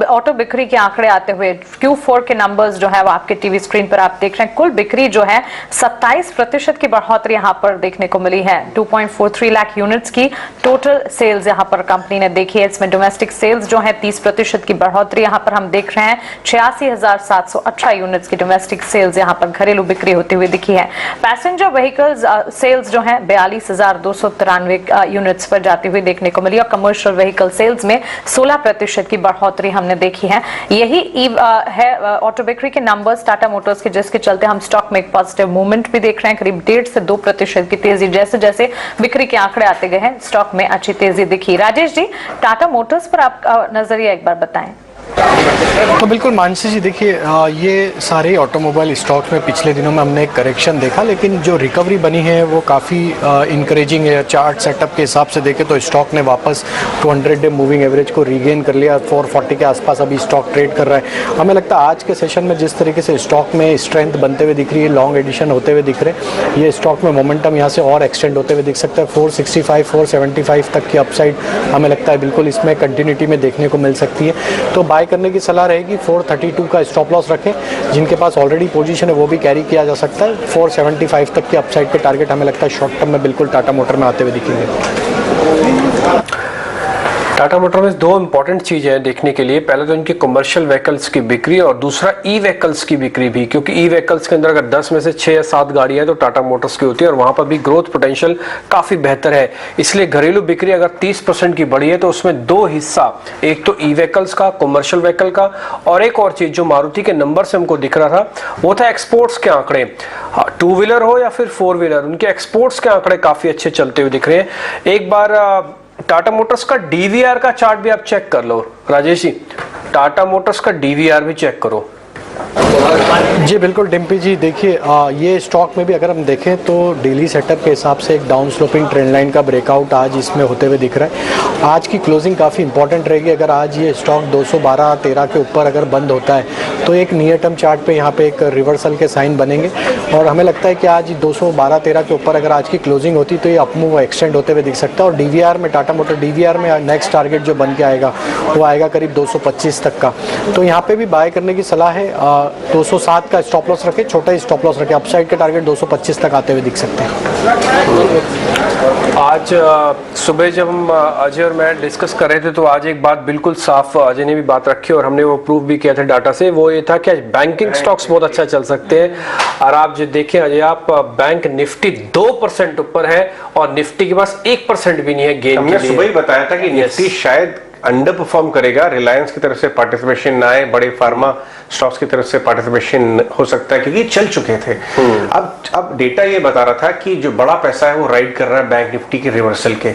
ऑटो बिक्री के आंकड़े आते हुए Q4 के नंबर्स जो है वो आपके टीवी स्क्रीन पर आप देख रहे हैं। कुल बिक्री जो है 27% की बढ़ोतरी यहाँ पर देखने को मिली है। 2.43 लाख यूनिट्स की टोटल सेल्स यहाँ पर कंपनी ने देखी है। इसमें डोमेस्टिक सेल्स जो है 30% की बढ़ोतरी यहाँ पर हम देख रहे हैं। 86,718 यूनिट्स की डोमेस्टिक सेल्स यहाँ पर घरेलू बिक्री होती हुई दिखी है। पैसेंजर व्हीकल्स सेल्स जो है 42,293 यूनिट्स पर जाती हुई देखने को मिली और कमर्शियल व्हीकल सेल्स में 16% की बढ़ोतरी हमने देखी है। यही है ऑटो बिक्री के नंबर्स टाटा मोटर्स के, जिसके चलते हम स्टॉक में एक पॉजिटिव मूवमेंट भी देख रहे हैं। करीब 1.5 से 2% की तेजी जैसे जैसे बिक्री के आंकड़े आते गए हैं स्टॉक में अच्छी तेजी दिखी। राजेश जी, टाटा मोटर्स पर आपका नजरिया एक बार बताएं। तो बिल्कुल मानसी जी, देखिए ये सारे ऑटोमोबाइल स्टॉक्स में पिछले दिनों में हमने एक करेक्शन देखा, लेकिन जो रिकवरी बनी है वो काफ़ी इनकरेजिंग है। चार्ट सेटअप के हिसाब से देखें तो स्टॉक ने वापस 200 डे मूविंग एवरेज को रीगेन कर लिया। 440 के आसपास अभी स्टॉक ट्रेड कर रहा है। हमें लगता है आज के सेशन में जिस तरीके से स्टॉक में स्ट्रेंथ बनते हुए दिख रही है, लॉन्ग एडिशन होते हुए दिख रहे हैं, ये स्टॉक में मोमेंटम यहाँ से और एक्सटेंड होते हुए दिख सकता है। 465 475 तक की अपसाइड हमें लगता है बिल्कुल इसमें कंटिन्यूटी में देखने को मिल सकती है। तो बाय करने की सलाह रहेगी। 432 का स्टॉप लॉस रखें। जिनके पास ऑलरेडी पोजीशन है वो भी कैरी किया जा सकता है। 475 तक की अपसाइड के टारगेट हमें लगता है शॉर्ट टर्म में बिल्कुल टाटा मोटर में आते हुए दिखेंगे। टाटा मोटर में 2 इंपॉर्टेंट चीजें हैं देखने के लिए। पहले तो इनकी कमर्शियल व्हीकल्स की बिक्री और दूसरा ई व्हीकल्स की बिक्री भी, क्योंकि ई व्हीकल्स के अंदर अगर 10 में से 6 या 7 गाड़ियां हैं तो टाटा मोटर्स की होती है और वहां पर भी ग्रोथ पोटेंशियल काफी बेहतर है। इसलिए घरेलू बिक्री अगर 30% की बढ़ी है तो उसमें 2 हिस्सा, एक तो ई व्हीकल्स का, कमर्शियल व्हीकल का, और एक और चीज जो मारुति के नंबर से हमको दिख रहा था वो था एक्सपोर्ट्स के आंकड़े। 2 व्हीलर हो या फिर 4 व्हीलर, उनके एक्सपोर्ट्स के आंकड़े काफी अच्छे चलते हुए दिख रहे हैं। एक बार टाटा मोटर्स का डीवीआर का चार्ट भी आप चेक कर लो राजेश जी। टाटा मोटर्स का डीवीआर भी चेक करो। जी बिल्कुल डिम्पी जी, देखिए ये स्टॉक में भी अगर हम देखें तो डेली सेटअप के हिसाब से एक डाउन स्लोपिंग ट्रेंड लाइन का ब्रेकआउट आज इसमें होते हुए दिख रहा है। आज की क्लोजिंग काफ़ी इंपॉर्टेंट रहेगी। अगर आज ये स्टॉक 212-13 के ऊपर अगर बंद होता है तो एक नियर टर्म चार्ट पे यहाँ पे एक रिवर्सल के साइन बनेंगे और हमें लगता है कि आज 212-13 के ऊपर अगर आज की क्लोजिंग होती तो ये अपमूव एक्सटेंड होते हुए दिख सकता है। और डीवीआर में, टाटा मोटर डीवीआर में नेक्स्ट टारगेट जो बन के आएगा वो आएगा करीब 225 तक का। तो यहाँ पे भी बाय करने की सलाह है। 207 का स्टॉप लॉस रखे, छोटा ही स्टॉप लॉस रखे। अपसाइड के टारगेट 225 तक आते हुए दिख सकते हैं। आज सुबह जब हम अजय और मैं डिस्कस कर रहे थे तो आज एक बात बिल्कुल साफ अजय ने भी बात रखी और हमने वो प्रूव भी किया था डाटा से, वो ये था कि आज बैंकिंग स्टॉक्स बहुत अच्छा चल सकते हैं। और आप जो देखें अजय, आप बैंक निफ्टी 2% ऊपर है और निफ्टी के पास 1% भी नहीं है गेन के लिए। हमने सुबह ही बताया था कि निफ्टी शायद अंडर परफॉर्म करेगा, रिलायंस की तरफ से पार्टिसिपेशन ना आए, बड़े फार्मा स्टॉक्स की तरफ से पार्टिसिपेशन हो सकता है क्योंकि चल चुके थे। अब डेटा ये बता रहा था कि जो बड़ा पैसा है वो राइड कर रहा है बैंक निफ्टी के रिवर्सल के।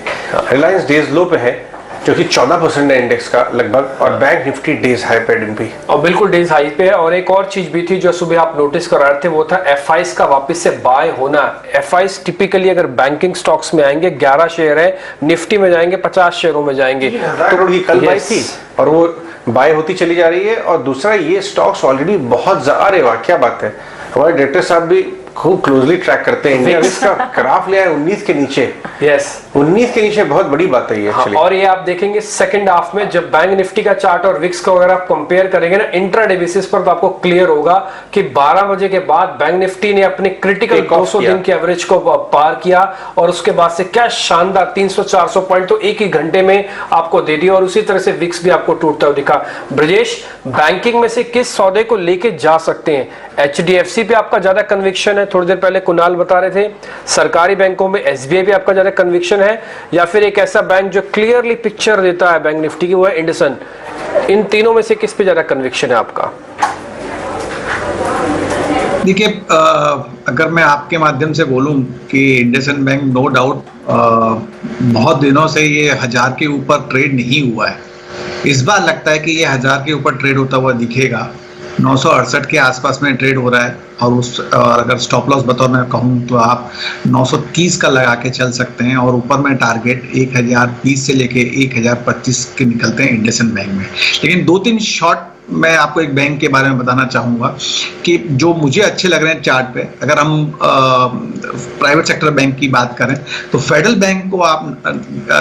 रिलायंस डेज लो पे है जो कि 14% है इंडेक्स का लगभग, और बैंक निफ्टी डेज हाई पे भी, और बिल्कुल डेज हाई पे है। और एक और चीज भी थी जो सुबह आप नोटिस कर रहे थे, वो था एफआईस का वापस से बाय होना। एफआईस टिपिकली अगर बैंकिंग स्टॉक्स में आएंगे 11 शेयर है, निफ्टी में जाएंगे 50 शेयरों में जाएंगे। तो कल बाय थी और वो बाय होती चली जा रही है। और दूसरा ये स्टॉक्स ऑलरेडी बहुत अरे वाह क्या बात है, हमारे डायरेक्टर साहब भी खूब क्लोजली ट्रैक करते हैं। इंडिया इसका ग्राफ लिया है 19 के नीचे। यस 19 के नीचे बहुत बड़ी बात है ये एक्चुअली। और ये आप देखेंगे सेकंड हाफ में जब बैंक निफ्टी का चार्ट और विक्स का अगर आप कंपेयर करेंगे ना इंट्राडे बेसिस पर, तो आपको क्लियर होगा कि 12 बजे के बाद बैंक निफ्टी ने अपने क्रिटिकल 200 दिन के एवरेज को पार किया और उसके बाद से क्या शानदार 300-400 पॉइंट तो एक ही घंटे में आपको दे दिया। और उसी तरह से विक्स भी आपको टूटता हुआ दिखा। ब्रजेश, बैंकिंग में से किस सौदे को लेके जा सकते हैं? एचडीएफसी पे आपका ज्यादा कन्विक्शन है, थोड़ी देर पहले कुणाल बता रहे थे। सरकारी बैंकों में एसबीआई पे आपका ज्यादा कन्विक्शन है, या फिर एक ऐसा बैंक जो क्लियरली पिक्चर देता है बैंक निफ्टी की, वो है इंडसन। इन तीनों में से किस पे ज्यादा कन्विक्शन है आपका? देखिए, अगर मैं आपके माध्यम से बोलूं कि इंडसन बैंक नो डाउट बहुत दिनों से ये 1000 के ऊपर ट्रेड नहीं हुआ है। इस बार लगता है कि ये 1000 के ऊपर ट्रेड होता हुआ दिखेगा। 968 के आसपास में ट्रेड हो रहा है और अगर स्टॉप लॉस बतौर मैं कहूँ तो आप 930 का लगा के चल सकते हैं, और ऊपर में टारगेट 1020 से लेके 1025 के निकलते हैं इंडसन बैंक में। लेकिन 2-3 शॉर्ट मैं आपको एक बैंक के बारे में बताना चाहूँगा कि जो मुझे अच्छे लग रहे हैं चार्ट पे। अगर हम प्राइवेट सेक्टर बैंक की बात करें तो फेडरल बैंक को आप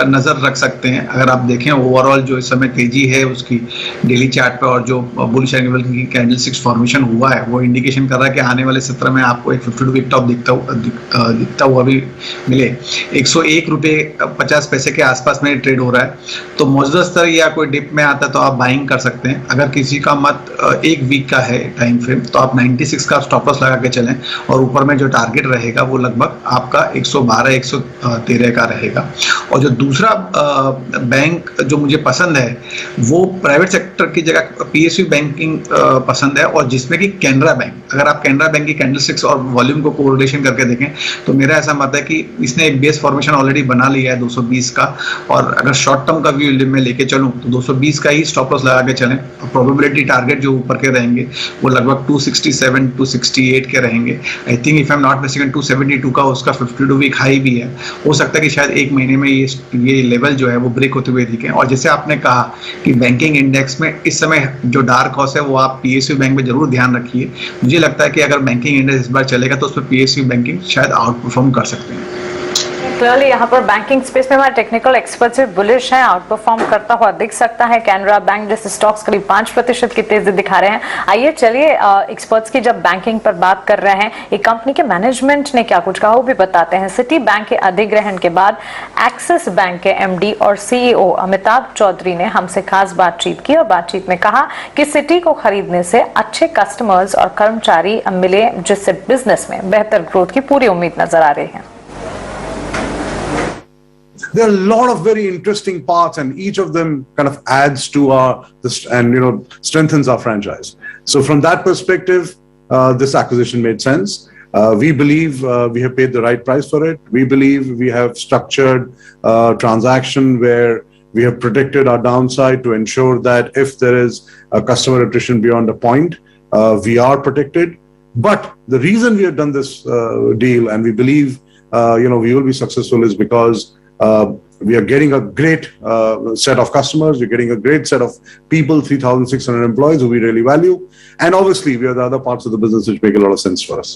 नज़र रख सकते हैं। अगर आप देखें ओवरऑल जो इस समय तेजी है उसकी डेली चार्ट पे, और जो बुलिश एंगल की कैंडलस्टिक्स फॉर्मेशन हुआ है वो इंडिकेशन कर रहा है कि आने वाले सत्र में आपको एक 52 वीक टॉप दिखता हुआ भी मिले। 101 रुपये 50 पैसे के आसपास में ट्रेड हो रहा है, तो मौजूदा स्तर या कोई डिप में आता है तो आप बाइंग कर सकते हैं। अगर किसी का मत 1 वीक का है टाइम फ्रेम तो आप 96 का स्टॉप लॉस लगा के चलें, और ऊपर में जो टारगेट रहेगा वो लगभग आपका 112-113 का रहेगा। और जो दूसरा बैंक जो मुझे पसंद है वो प्राइवेट सेक्टर की जगह पीएसयू बैंकिंग पसंद है, और जिसमें कि कैनरा बैंक। अगर आप कैनरा बैंक की कैंडलस्टिक्स और वॉल्यूम को कोरिलेशन करके देखें तो मेरा ऐसा मत है कि इसने एक बेस फॉर्मेशन ऑलरेडी बना लिया है 220 का, और अगर शॉर्ट टर्म का व्यू में लेके चलूं तो 220 का ही स्टॉप लॉस लगा के चलें। प्रोबेबिलिटी टारगेट जो ऊपर के रहेंगे वो लगभग 267-268 के रहेंगे। I think if I am not mistaken 272 का उसका 52 वीक हाई भी है। हो सकता है कि शायद एक महीने में ये लेवल जो है वो ब्रेक होते हुए दिखे। और जैसे आपने कहा कि बैंकिंग इंडेक्स में इस समय जो डार्क हॉर्स है वो आप पीएसयू बैंक में जरूर ध्यान रखिए। मुझे लगता है कि अगर बैंकिंग इंडेक्स इस बार चलेगा तो उसमें पीएसयू बैंकिंग शायद आउट परफॉर्म कर सकते हैं। क्लियरली यहाँ पर बैंकिंग स्पेस में हमारे टेक्निकल एक्सपर्ट्स भी बुलिश हैं, आउट परफॉर्म करता हुआ दिख सकता है। कैनरा बैंक जैसे स्टॉक्स करीब 5% की तेजी दिखा रहे हैं। आइए चलिए एक्सपर्ट्स की जब बैंकिंग पर बात कर रहे हैं, एक कंपनी के मैनेजमेंट ने क्या कुछ कहा वो भी बताते हैं। सिटी बैंक के अधिग्रहण के बाद एक्सिस बैंक के एमडी और सीईओ अमिताभ चौधरी ने हमसे खास बातचीत की और बातचीत में कहा कि सिटी को खरीदने से अच्छे कस्टमर्स और कर्मचारी मिले, जिससे बिजनेस में बेहतर ग्रोथ की पूरी उम्मीद नजर आ रही है। There are a lot of very interesting parts, and each of them kind of adds to strengthens our franchise. So from that perspective, this acquisition made sense. We believe we have paid the right price for it. We believe we have structured a transaction where we have protected our downside to ensure that if there is a customer attrition beyond a point, we are protected. But the reason we have done this deal, and we believe we will be successful, is because we are getting a great set of customers. We're getting a great set of people, 3,600 employees who we really value. And obviously, we are the other parts of the business which make a lot of sense for us.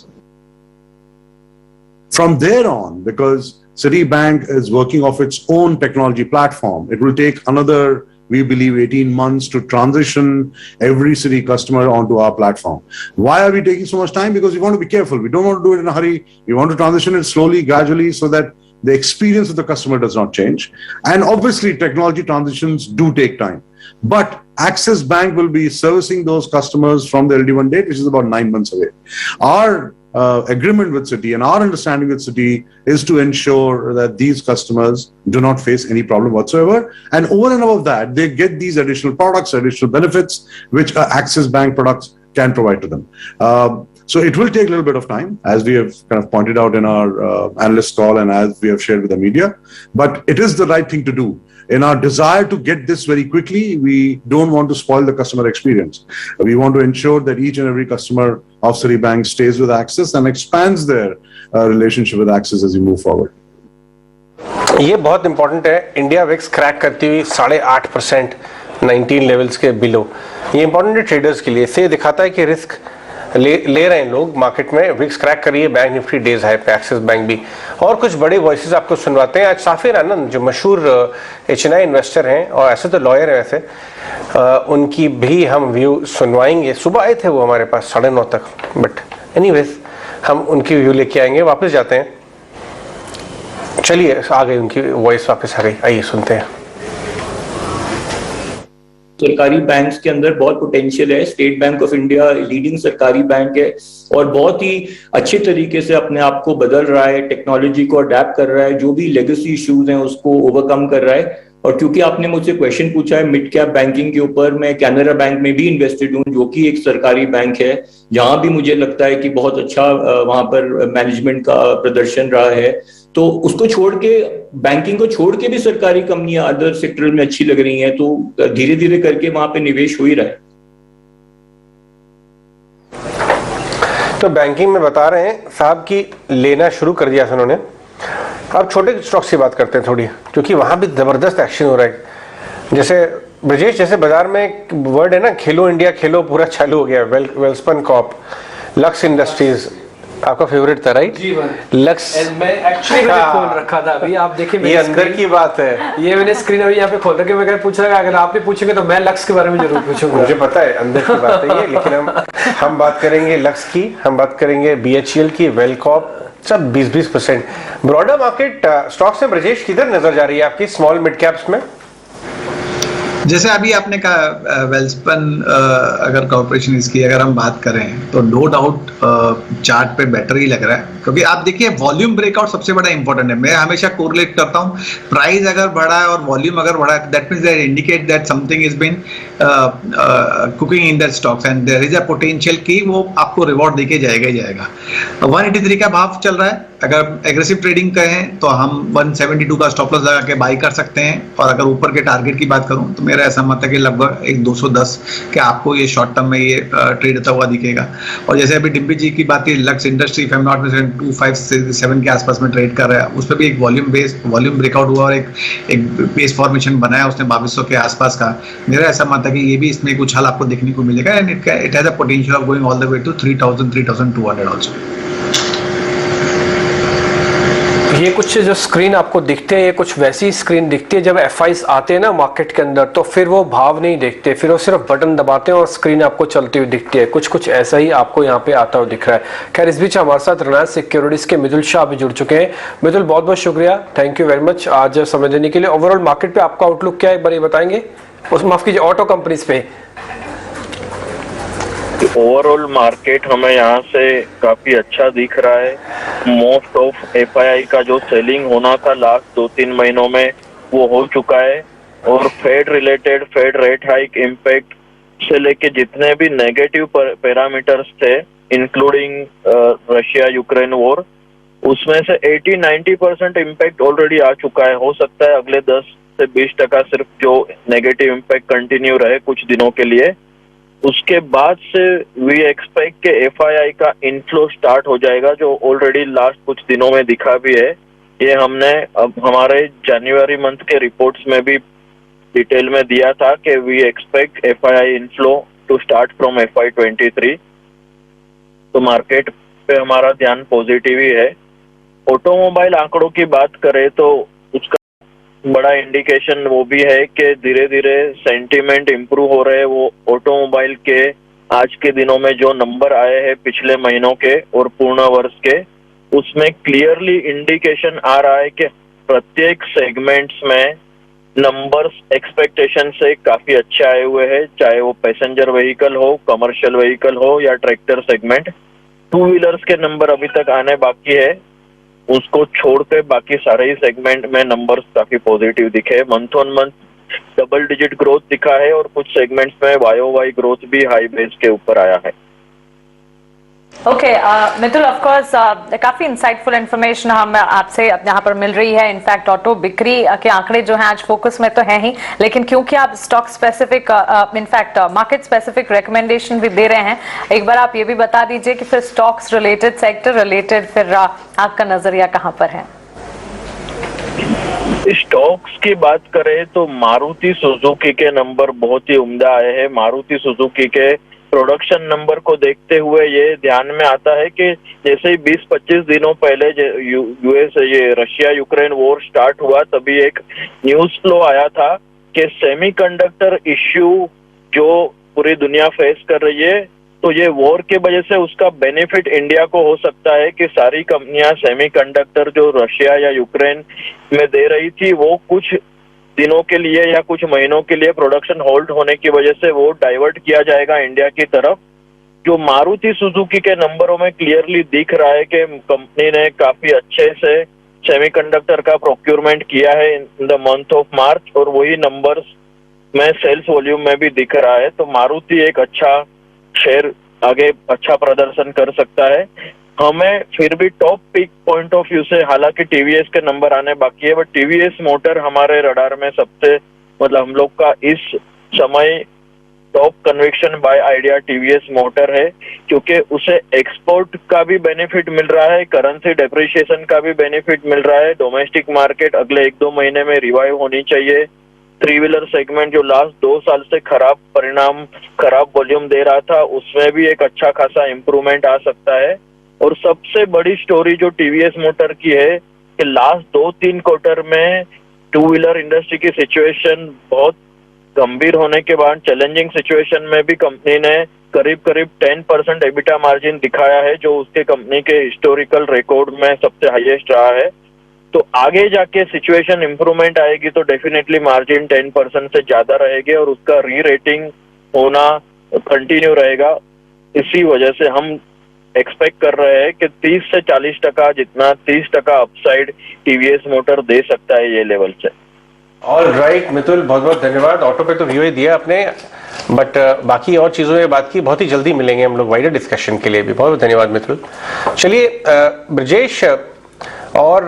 From there on, because Citibank is working off its own technology platform, it will take another, we believe, 18 months to transition every Citi customer onto our platform. Why are we taking so much time? Because we want to be careful. We don't want to do it in a hurry. We want to transition it slowly, gradually, so that the experience of the customer does not change. And obviously, technology transitions do take time. But Axis Bank will be servicing those customers from the LD1 date, which is about 9 months away. Our agreement with Citi and our understanding with Citi is to ensure that these customers do not face any problem whatsoever. And over and above that, they get these additional products, additional benefits, which Axis Bank products can provide to them. So it will take a little bit of time, as we have kind of pointed out in our analyst call and as we have shared with the media. But it is the right thing to do. In our desire to get this very quickly, we don't want to spoil the customer experience. We want to ensure that each and every customer of Citibank stays with Axis and expands their relationship with Axis as we move forward. ये बहुत important है. India VIX crack करती हुई 8.5% 19 levels के below. ये important है traders के लिए. इससे दिखाता है कि रिस्क ले रहे हैं लोग मार्केट में. विक्स क्रैक करिए, बैंक निफ्टी डेज हाई पे, एक्सिस बैंक भी. और कुछ बड़े वॉइसेस आपको सुनवाते हैं. आज साफिर आनंद जो मशहूर HNI इन्वेस्टर हैं और ऐसे तो लॉयर हैं वैसे, उनकी भी हम व्यू सुनवाएंगे. सुबह आए थे वो हमारे पास 9:30 तक, बट एनीवेज हम उनकी व्यू लेके आएंगे. वापस जाते हैं. चलिए, आ गई उनकी वॉइस, वापस आ गई. आइए सुनते हैं. सरकारी बैंक्स के अंदर बहुत पोटेंशियल है. State bank of India leading सरकारी बैंक है और बहुत ही अच्छे तरीके से अपने आप को बदल रहा है, टेक्नोलॉजी को अडेप्ट कर रहा है, जो भी लेगेसी इश्यूज हैं उसको ओवरकम कर रहा है. और क्योंकि आपने मुझसे क्वेश्चन पूछा है मिड कैप बैंकिंग के ऊपर, मैं कैनरा बैंक में भी इन्वेस्टेड हूँ, जो कि एक सरकारी बैंक है. जहां भी मुझे लगता है कि बहुत अच्छा वहां पर मैनेजमेंट का प्रदर्शन रहा है. तो उसको छोड़ के, बैंकिंग को छोड़ के भी सरकारी कंपनियां अदर सेक्टर में अच्छी लग रही हैं. तो धीरे धीरे करके वहां पे निवेश हो ही रहा है. तो बैंकिंग में बता रहे हैं साहब कि लेना शुरू कर दिया उन्होंने. अब छोटे स्टॉक्स की बात करते हैं थोड़ी, क्योंकि वहां भी जबरदस्त एक्शन हो रहा है. जैसे ब्रजेश, जैसे बाजार में एक वर्ड है ना, खेलो इंडिया खेलो, पूरा चालू हो गया. वेल्सपन कॉर्प, लक्स इंडस्ट्रीज आपका फेवरेट था, राइट? जी लक्स. मैं एक्चुअली खोल रखा था अभी, आप देखिए ये अंदर की बात है. ये मैंने स्क्रीन अभी यहाँ पे खोल रखी. मैं पूछ रहा, अगर आप भी पूछेंगे तो मैं लक्स के बारे में जरूर पूछूंगा. मुझे पता है अंदर की बात है ये, लेकिन हम बात करेंगे लक्स की, हम बात करेंगे BHEL की, वेलकॉप, सब 20-20%. ब्रॉडर मार्केट स्टॉक्स में ब्रजेश किधर नजर जा रही है आपकी स्मॉल मिड कैप्स में? जैसे अभी आपने कहा वेल्सपन अगर कॉर्पोरेशन इसकी अगर हम बात करें तो नो डाउट चार्ट पे बेटर ही लग रहा है, क्योंकि आप देखिए वॉल्यूम ब्रेकआउट सबसे बड़ा इंपॉर्टेंट है. मैं हमेशा कोरिलेट करता हूं, प्राइस अगर बढ़ा है और वॉल्यूम अगर बढ़ा है, that means that indicate that something is been cooking in that stocks and there is a potential कि वो आपको रिवॉर्ड देके जाएगा ही जाएगा. 183 का भाव चल रहा है. अगर एग्रेसिव ट्रेडिंग करें तो हम 172 का स्टॉप लॉस लगा के बाई कर सकते हैं. और अगर ऊपर के टारगेट की बात करूं तो मेरा ऐसा मत है कि लगभग एक 210 के आपको ये शॉर्ट टर्म में ये ट्रेड होता हुआ दिखेगा. और जैसे अभी डिम्पी जी की बात की, lux industry if I am not mistaken 257 के आसपास में ट्रेड कर रहा है. उस पर भी एक वॉल्यूम ब्रेकआउट हुआ और एक बेस फॉर्मेशन बनाया उसने 2200 के आसपास का. मेरा ऐसा मत है कि ये भी इसमें एक उछाल आपको देखने को मिलेगा and it has a potential of going all the way to 3200 also. ये कुछ जो स्क्रीन आपको दिखते हैं, ये कुछ वैसी स्क्रीन दिखती है जब FIs आते हैं ना मार्केट के अंदर, तो फिर वो भाव नहीं देखते, फिर वो सिर्फ बटन दबाते हैं और स्क्रीन आपको चलती हुई दिखती है. कुछ ऐसा ही आपको यहाँ पे आता हुआ दिख रहा है. खैर, इस बीच हमारे साथ रिलायंस सिक्योरिटीज के मितुल शाह भी जुड़ चुके हैं. मितुल, बहुत बहुत शुक्रिया, थैंक यू वेरी मच आज समय देने के लिए. ओवरऑल मार्केट पे आपका आउटलुक क्या है, एक बार ये बताएंगे. माफ कीजिए, ऑटो कंपनीज पे. ओवरऑल मार्केट हमें यहाँ से काफी अच्छा दिख रहा है. मोस्ट ऑफ FII का जो सेलिंग होना था लास्ट 2-3 महीनों में वो हो चुका है. और फेड रेट हाइक इम्पैक्ट से लेके जितने भी नेगेटिव पैरामीटर्स थे, इंक्लूडिंग रशिया यूक्रेन वॉर, उसमें से 80-90% इम्पैक्ट ऑलरेडी आ चुका है. हो सकता है अगले 10 से 20% सिर्फ जो नेगेटिव इम्पैक्ट कंटिन्यू रहे कुछ दिनों के लिए. उसके बाद से वी एक्सपेक्ट के FII का इनफ्लो स्टार्ट हो जाएगा, जो ऑलरेडी लास्ट कुछ दिनों में दिखा भी है. ये हमने अब हमारे जनवरी मंथ के रिपोर्ट्स में भी डिटेल में दिया था कि we expect FII inflow to start from FY23. तो मार्केट पे हमारा ध्यान पॉजिटिव ही है. ऑटोमोबाइल आंकड़ों की बात करें तो उसका बड़ा इंडिकेशन वो भी है कि धीरे धीरे सेंटीमेंट इम्प्रूव हो रहे हैं. वो ऑटोमोबाइल के आज के दिनों में जो नंबर आए हैं पिछले महीनों के और पूर्ण वर्ष के, उसमें क्लियरली इंडिकेशन आ रहा है कि प्रत्येक सेगमेंट्स में नंबर्स एक्सपेक्टेशन से काफी अच्छे आए हुए हैं, चाहे वो पैसेंजर व्हीकल हो, कमर्शियल व्हीकल हो या ट्रैक्टर सेगमेंट। टू व्हीलर्स के नंबर अभी तक आने बाकी है, उसको छोड़ के बाकी सारे ही सेगमेंट में नंबर्स काफी पॉजिटिव दिखे। Month on month double digit growth दिखा है और कुछ सेगमेंट्स में YOY ग्रोथ भी हाई बेस के ऊपर आया है। ओके मितुल, ऑफ कोर्स काफी इंसाइटफुल इंफॉर्मेशन हम आपसे यहाँ पर मिल रही है। इनफैक्ट ऑटो बिक्री के आंकड़े जो हैं आज फोकस में तो है ही, लेकिन क्योंकि आप stock specific in fact market specific recommendation भी दे रहे हैं, एक बार आप ये भी बता दीजिए कि फिर स्टॉक्स रिलेटेड, सेक्टर रिलेटेड फिर आपका नजरिया कहाँ पर है? स्टॉक्स की बात करें तो मारुति सुजुकी के नंबर बहुत ही उम्दा आए हैं। मारुति सुजुकी के प्रोडक्शन नंबर को देखते हुए ये ध्यान में आता है कि जैसे ही 20-25 दिनों पहले यूएस ये रशिया यूक्रेन वॉर स्टार्ट हुआ, तभी एक न्यूज फ्लो आया था कि सेमीकंडक्टर इश्यू जो पूरी दुनिया फेस कर रही है, तो ये वॉर के वजह से उसका बेनिफिट इंडिया को हो सकता है कि सारी कंपनियां सेमीकंडक्टर जो रशिया या यूक्रेन में दे रही थी वो कुछ दिनों के लिए या कुछ महीनों के लिए प्रोडक्शन होल्ड होने की वजह से वो डाइवर्ट किया जाएगा इंडिया की तरफ। जो मारुति सुजुकी के नंबरों में क्लियरली दिख रहा है कि कंपनी ने काफी अच्छे से सेमीकंडक्टर का प्रोक्योरमेंट किया है in the month of March, और वही नंबर्स में सेल्स वॉल्यूम में भी दिख रहा है। तो मारुति एक अच्छा शेयर आगे अच्छा प्रदर्शन कर सकता है। हमें फिर भी top pick point of view से हालांकि टीवीएस के नंबर आने बाकी है, बट टीवीएस मोटर हमारे रडार में सबसे मतलब हम लोग का इस समय top conviction buy idea TVS motor है, क्योंकि उसे एक्सपोर्ट का भी बेनिफिट मिल रहा है, करेंसी डेप्रिसिएशन का भी बेनिफिट मिल रहा है। डोमेस्टिक मार्केट अगले 1-2 महीने में रिवाइव होनी चाहिए। 3 व्हीलर सेगमेंट जो लास्ट 2 साल से खराब वॉल्यूम दे रहा था, उसमें भी एक अच्छा खासा इंप्रूवमेंट आ सकता है। और सबसे बड़ी स्टोरी जो टीवीएस मोटर की है कि लास्ट 2-3 क्वार्टर में 2 व्हीलर इंडस्ट्री की सिचुएशन बहुत गंभीर होने के बाद चैलेंजिंग सिचुएशन में भी कंपनी ने करीब 10% एबिटा मार्जिन दिखाया है, जो उसके कंपनी के हिस्टोरिकल रिकॉर्ड में सबसे हाईएस्ट रहा है। तो आगे जाके सिचुएशन इंप्रूवमेंट आएगी तो डेफिनेटली मार्जिन 10% से ज्यादा रहेगी और उसका री रेटिंग होना कंटिन्यू रहेगा। इसी वजह से हम एक्सपेक्ट कर रहे हैं कि 30 से 40% जितना 30% अपसाइड टीवीएस मोटर दे सकता है ये लेवल से। ऑल राइट मितुल, बहुत बहुत धन्यवाद। ऑटो पे तो व्यू दिया आपने, बट बाकी और चीजों में बात की, बहुत ही जल्दी मिलेंगे हम लोग वाइडर डिस्कशन के लिए भी। बहुत बहुत धन्यवाद मितुल। चलिए ब्रजेश और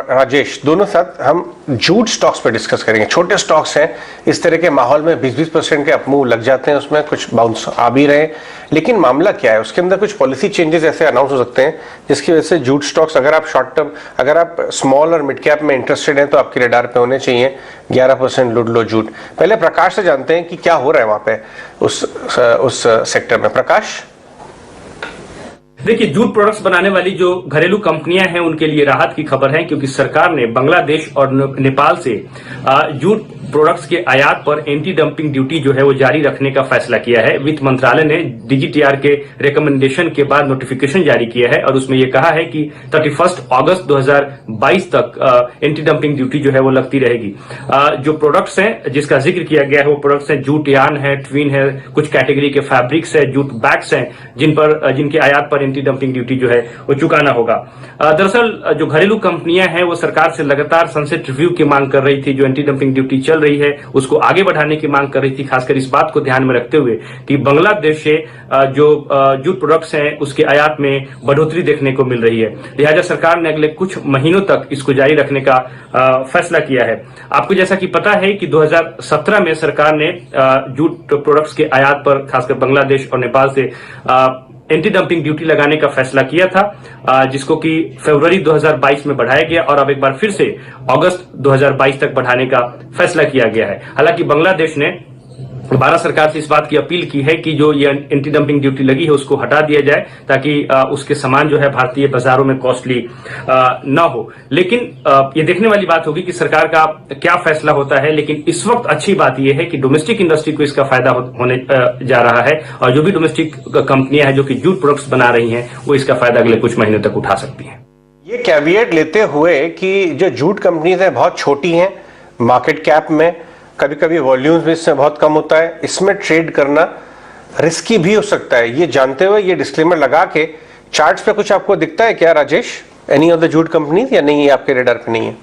राजेश दोनों साथ हम जूट स्टॉक्स पे डिस्कस करेंगे। छोटे स्टॉक्स हैं, इस तरह के माहौल में 20-20% के अपमूव लग जाते हैं, उसमें कुछ बाउंस आ भी रहे हैं, लेकिन मामला क्या है, उसके अंदर कुछ पॉलिसी चेंजेस ऐसे अनाउंस हो सकते हैं जिसकी वजह से जूट स्टॉक्स, अगर आप शॉर्ट टर्म, अगर आप स्मॉल और मिड कैप में इंटरेस्टेड हैं तो आपके रडार पे होने चाहिए। 11% लुट लो जूट। पहले प्रकाश से जानते हैं कि क्या हो रहा है वहां पे उस सेक्टर में। प्रकाश, देखिए, जूट प्रोडक्ट्स बनाने वाली जो घरेलू कंपनियां हैं उनके लिए राहत की खबर है, क्योंकि सरकार ने बांग्लादेश और नेपाल से जूट प्रोडक्ट्स के आयात पर एंटी डंपिंग ड्यूटी जो है वो जारी रखने का फैसला किया है। वित्त मंत्रालय ने डीजीटीआर के रिकमेंडेशन के बाद नोटिफिकेशन जारी किया है और उसमें ये कहा है कि 31 अगस्त 2022 तक एंटी डंपिंग ड्यूटी जो है वो लगती रहेगी। जो प्रोडक्ट्स हैं जिसका जिक्र किया गया है वो प्रोडक्ट्स हैं जूट यार्न है, ट्विन है, कुछ कैटेगरी के फैब्रिक्स है, जूट बैग्स हैं जिनके आयात पर एंटी डंपिंग ड्यूटी जो है वो चुकाना होगा। दरअसल जो घरेलू कंपनियां हैं वो सरकार से लगातार सनसेट रिव्यू की मांग कर रही थी। जो एंटी डंपिंग ड्यूटी चल रही है उसको आगे बढ़ाने की मांग कर रही थी, खासकर इस बात को ध्यान में रखते हुए कि बांग्लादेश से जो जूट प्रोडक्ट्स हैं उसके आयात में बढ़ोतरी देखने को मिल रही है। लिहाजा सरकार ने अगले कुछ महीनों तक इसको जारी रखने का फैसला किया है। आपको जैसा कि पता है कि 2017 में सरकार ने जूट प्रोडक्ट्स के आयात पर खासकर बांग्लादेश और नेपाल से एंटी डंपिंग ड्यूटी लगाने का फैसला किया था, जिसको कि फरवरी 2022 में बढ़ाया गया और अब एक बार फिर से अगस्त 2022 तक बढ़ाने का फैसला किया गया है। हालांकि बांग्लादेश ने भारत सरकार से इस बात की अपील की है कि जो ये एंटी डंपिंग ड्यूटी लगी है उसको हटा दिया जाए, ताकि उसके सामान जो है भारतीय बाजारों में कॉस्टली न हो। लेकिन ये देखने वाली बात होगी कि सरकार का क्या फैसला होता है। लेकिन इस वक्त अच्छी बात यह है कि डोमेस्टिक इंडस्ट्री को इसका फायदा होने जा रहा है और जो भी डोमेस्टिक कंपनियां हैं जो कि जूट प्रोडक्ट्स बना रही हैं वो इसका फायदा अगले कुछ महीनों तक उठा सकती हैं। ये कैविएट लेते हुए कि जो जूट कंपनीज हैं बहुत छोटी हैं मार्केट कैप में, कभी कभी वॉल्यूम्स भी इसमें बहुत कम होता है, इसमें ट्रेड करना रिस्की भी हो सकता है। ये जानते हुए ये डिस्क्लेमर लगा के चार्ट्स पे कुछ आपको दिखता है क्या Rajesh, any of the jute companies, या नहीं, ये आपके रेडार पे नहीं है?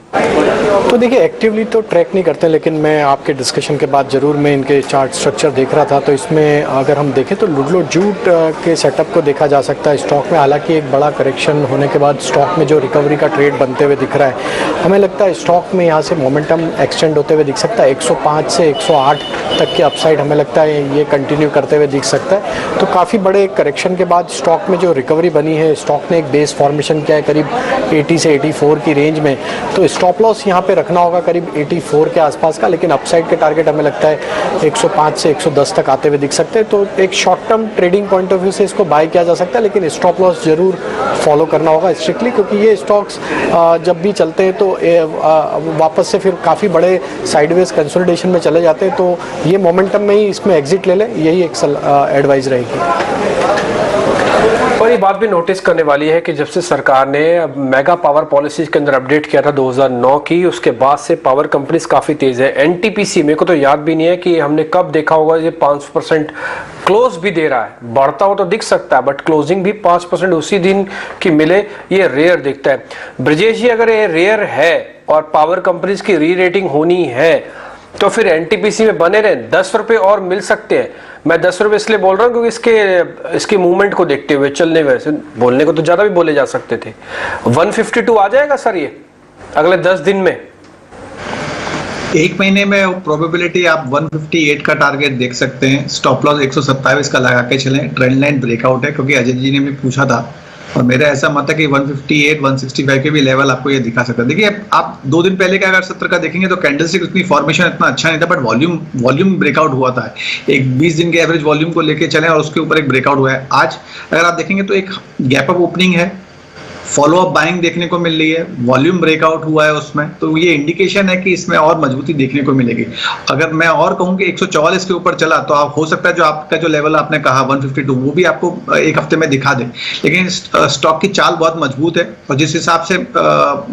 तो देखिए एक्टिवली तो ट्रैक नहीं करते, लेकिन मैं आपके डिस्कशन के बाद ज़रूर मैं इनके चार्ट स्ट्रक्चर देख रहा था। तो इसमें अगर हम देखें तो लुडलो जूट के सेटअप को देखा जा सकता है स्टॉक में। हालांकि एक बड़ा करेक्शन होने के बाद स्टॉक में जो रिकवरी का ट्रेड बनते हुए दिख रहा है, हमें लगता है स्टॉक में यहाँ से मोमेंटम एक्सटेंड होते हुए दिख सकता है। 105 से 108 तक के अपसाइड हमें लगता है ये कंटिन्यू करते हुए दिख सकता है। तो काफ़ी बड़े करेक्शन के बाद स्टॉक में जो रिकवरी बनी है, स्टॉक ने एक बेस फॉर्मेशन किया है करीब 80 से 84 की रेंज में। तो स्टॉप लॉस यहाँ पे रखना होगा करीब 84 के आसपास का, लेकिन अपसाइड के टारगेट हमें लगता है 105 से 110 तक आते हुए दिख सकते हैं। तो एक short term trading point of view से इसको बाय किया जा सकता है, लेकिन स्टॉप लॉस जरूर फॉलो करना होगा स्ट्रिक्टली, क्योंकि ये स्टॉक्स जब भी चलते हैं तो वापस से फिर काफ़ी बड़े साइडवेज कंसोलिडेशन में चले जाते हैं। तो ये मोमेंटम में ही इसमें एग्जिट ले लें, यही एक एडवाइस रहेगी। और ये बात भी नोटिस करने वाली है कि जब से सरकार ने मेगा पावर पॉलिसीज के अंदर अपडेट किया था 2009 की, उसके बाद से पावर कंपनीज काफी तेज है। एनटीपीसी मेरे को तो याद भी नहीं है कि हमने कब देखा होगा ये 5% क्लोज भी दे रहा है। बढ़ता हो तो दिख सकता है, बट क्लोजिंग भी 5% उसी दिन की मिले, ये रेयर दिखता है। ब्रजेश जी, अगर ये रेयर है और पावर कंपनीज की री रेटिंग होनी है तो फिर एनटीपीसी में बने रहे। 10 रुपए और मिल सकते हैं। मैं 10 रुपए इसलिए बोल रहा हूँ क्योंकि इसके मूवमेंट को देखते हुए, चलने हुए, बोलने को तो ज्यादा भी बोले जा सकते थे। 152 आ जाएगा सर ये अगले 10 दिन में? एक महीने में प्रोबेबिलिटी आप 158 का टारगेट देख सकते हैं। स्टॉप लॉस 127 का लगा के चलें। ट्रेंड लाइन ब्रेकआउट है, क्योंकि अजय जी ने भी पूछा था और मेरा ऐसा मत है कि 158 165 के भी लेवल आपको ये दिखा सकता है। देखिए आप 2 दिन पहले का अगर सत्र का देखेंगे तो कैंडलस्टिक उतनी फॉर्मेशन इतना अच्छा नहीं था, बट वॉल्यूम ब्रेकआउट हुआ था। एक 20 दिन के एवरेज वॉल्यूम को लेके चले और उसके ऊपर एक ब्रेकआउट हुआ है। आज अगर आप देखेंगे तो एक गैप अप ओपनिंग है, फॉलो अप बाइंग देखने को मिल रही है, वॉल्यूम ब्रेकआउट हुआ है उसमें, तो ये इंडिकेशन है कि इसमें और मजबूती देखने को मिलेगी। अगर मैं और कहूं कि 144 के ऊपर चला तो आप हो सकता है जो आपका जो लेवल आपने कहा 152 वो भी आपको एक हफ्ते में दिखा दे। लेकिन स्टॉक की चाल बहुत मजबूत है और जिस हिसाब से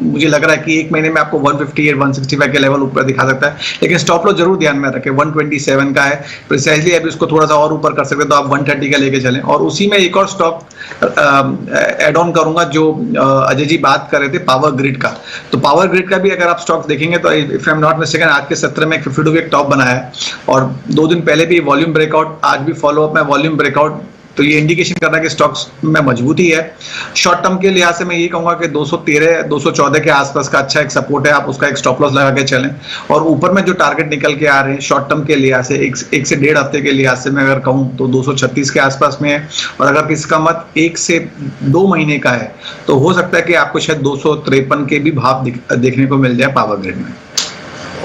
मुझे लग रहा है कि एक महीने में आपको 158 165 के लेवल ऊपर दिखा सकता है। लेकिन स्टॉप लॉस जरूर ध्यान में रखें, 127 का है प्रिसाइजली। अभी उसको थोड़ा सा और ऊपर कर सकते तो आप 130 का लेके चलें। और उसी में एक और स्टॉक एड ऑन करूंगा जो अजय जी बात कर रहे थे, पावर ग्रिड का। तो पावर ग्रिड का भी अगर आप स्टॉक देखेंगे तो if I am not mistaken आज के सत्र में 52 वीक टॉप बनाया है और 2 दिन पहले भी वॉल्यूम ब्रेकआउट, आज भी फॉलो अप में वॉल्यूम ब्रेकआउट। तो ये इंडिकेशन कर रहा है कि स्टॉक्स में मजबूती है। शॉर्ट टर्म के लिहाज से मैं ये कहूंगा कि 213 214 के आसपास का अच्छा एक सपोर्ट है, आप उसका एक स्टॉप लॉस लगा के चलें। और ऊपर में जो टारगेट निकल के आ रहे हैं शॉर्ट टर्म के लिहाज से, 1 से 1.5 हफ्ते के लिहाज से मैं अगर कहूं तो 236 के आसपास में है। और अगर किसी का मत 1 से 2 महीने का है तो हो सकता है कि आपको शायद 253 के भी भाव देखने को मिल जाए पावर ग्रिड में।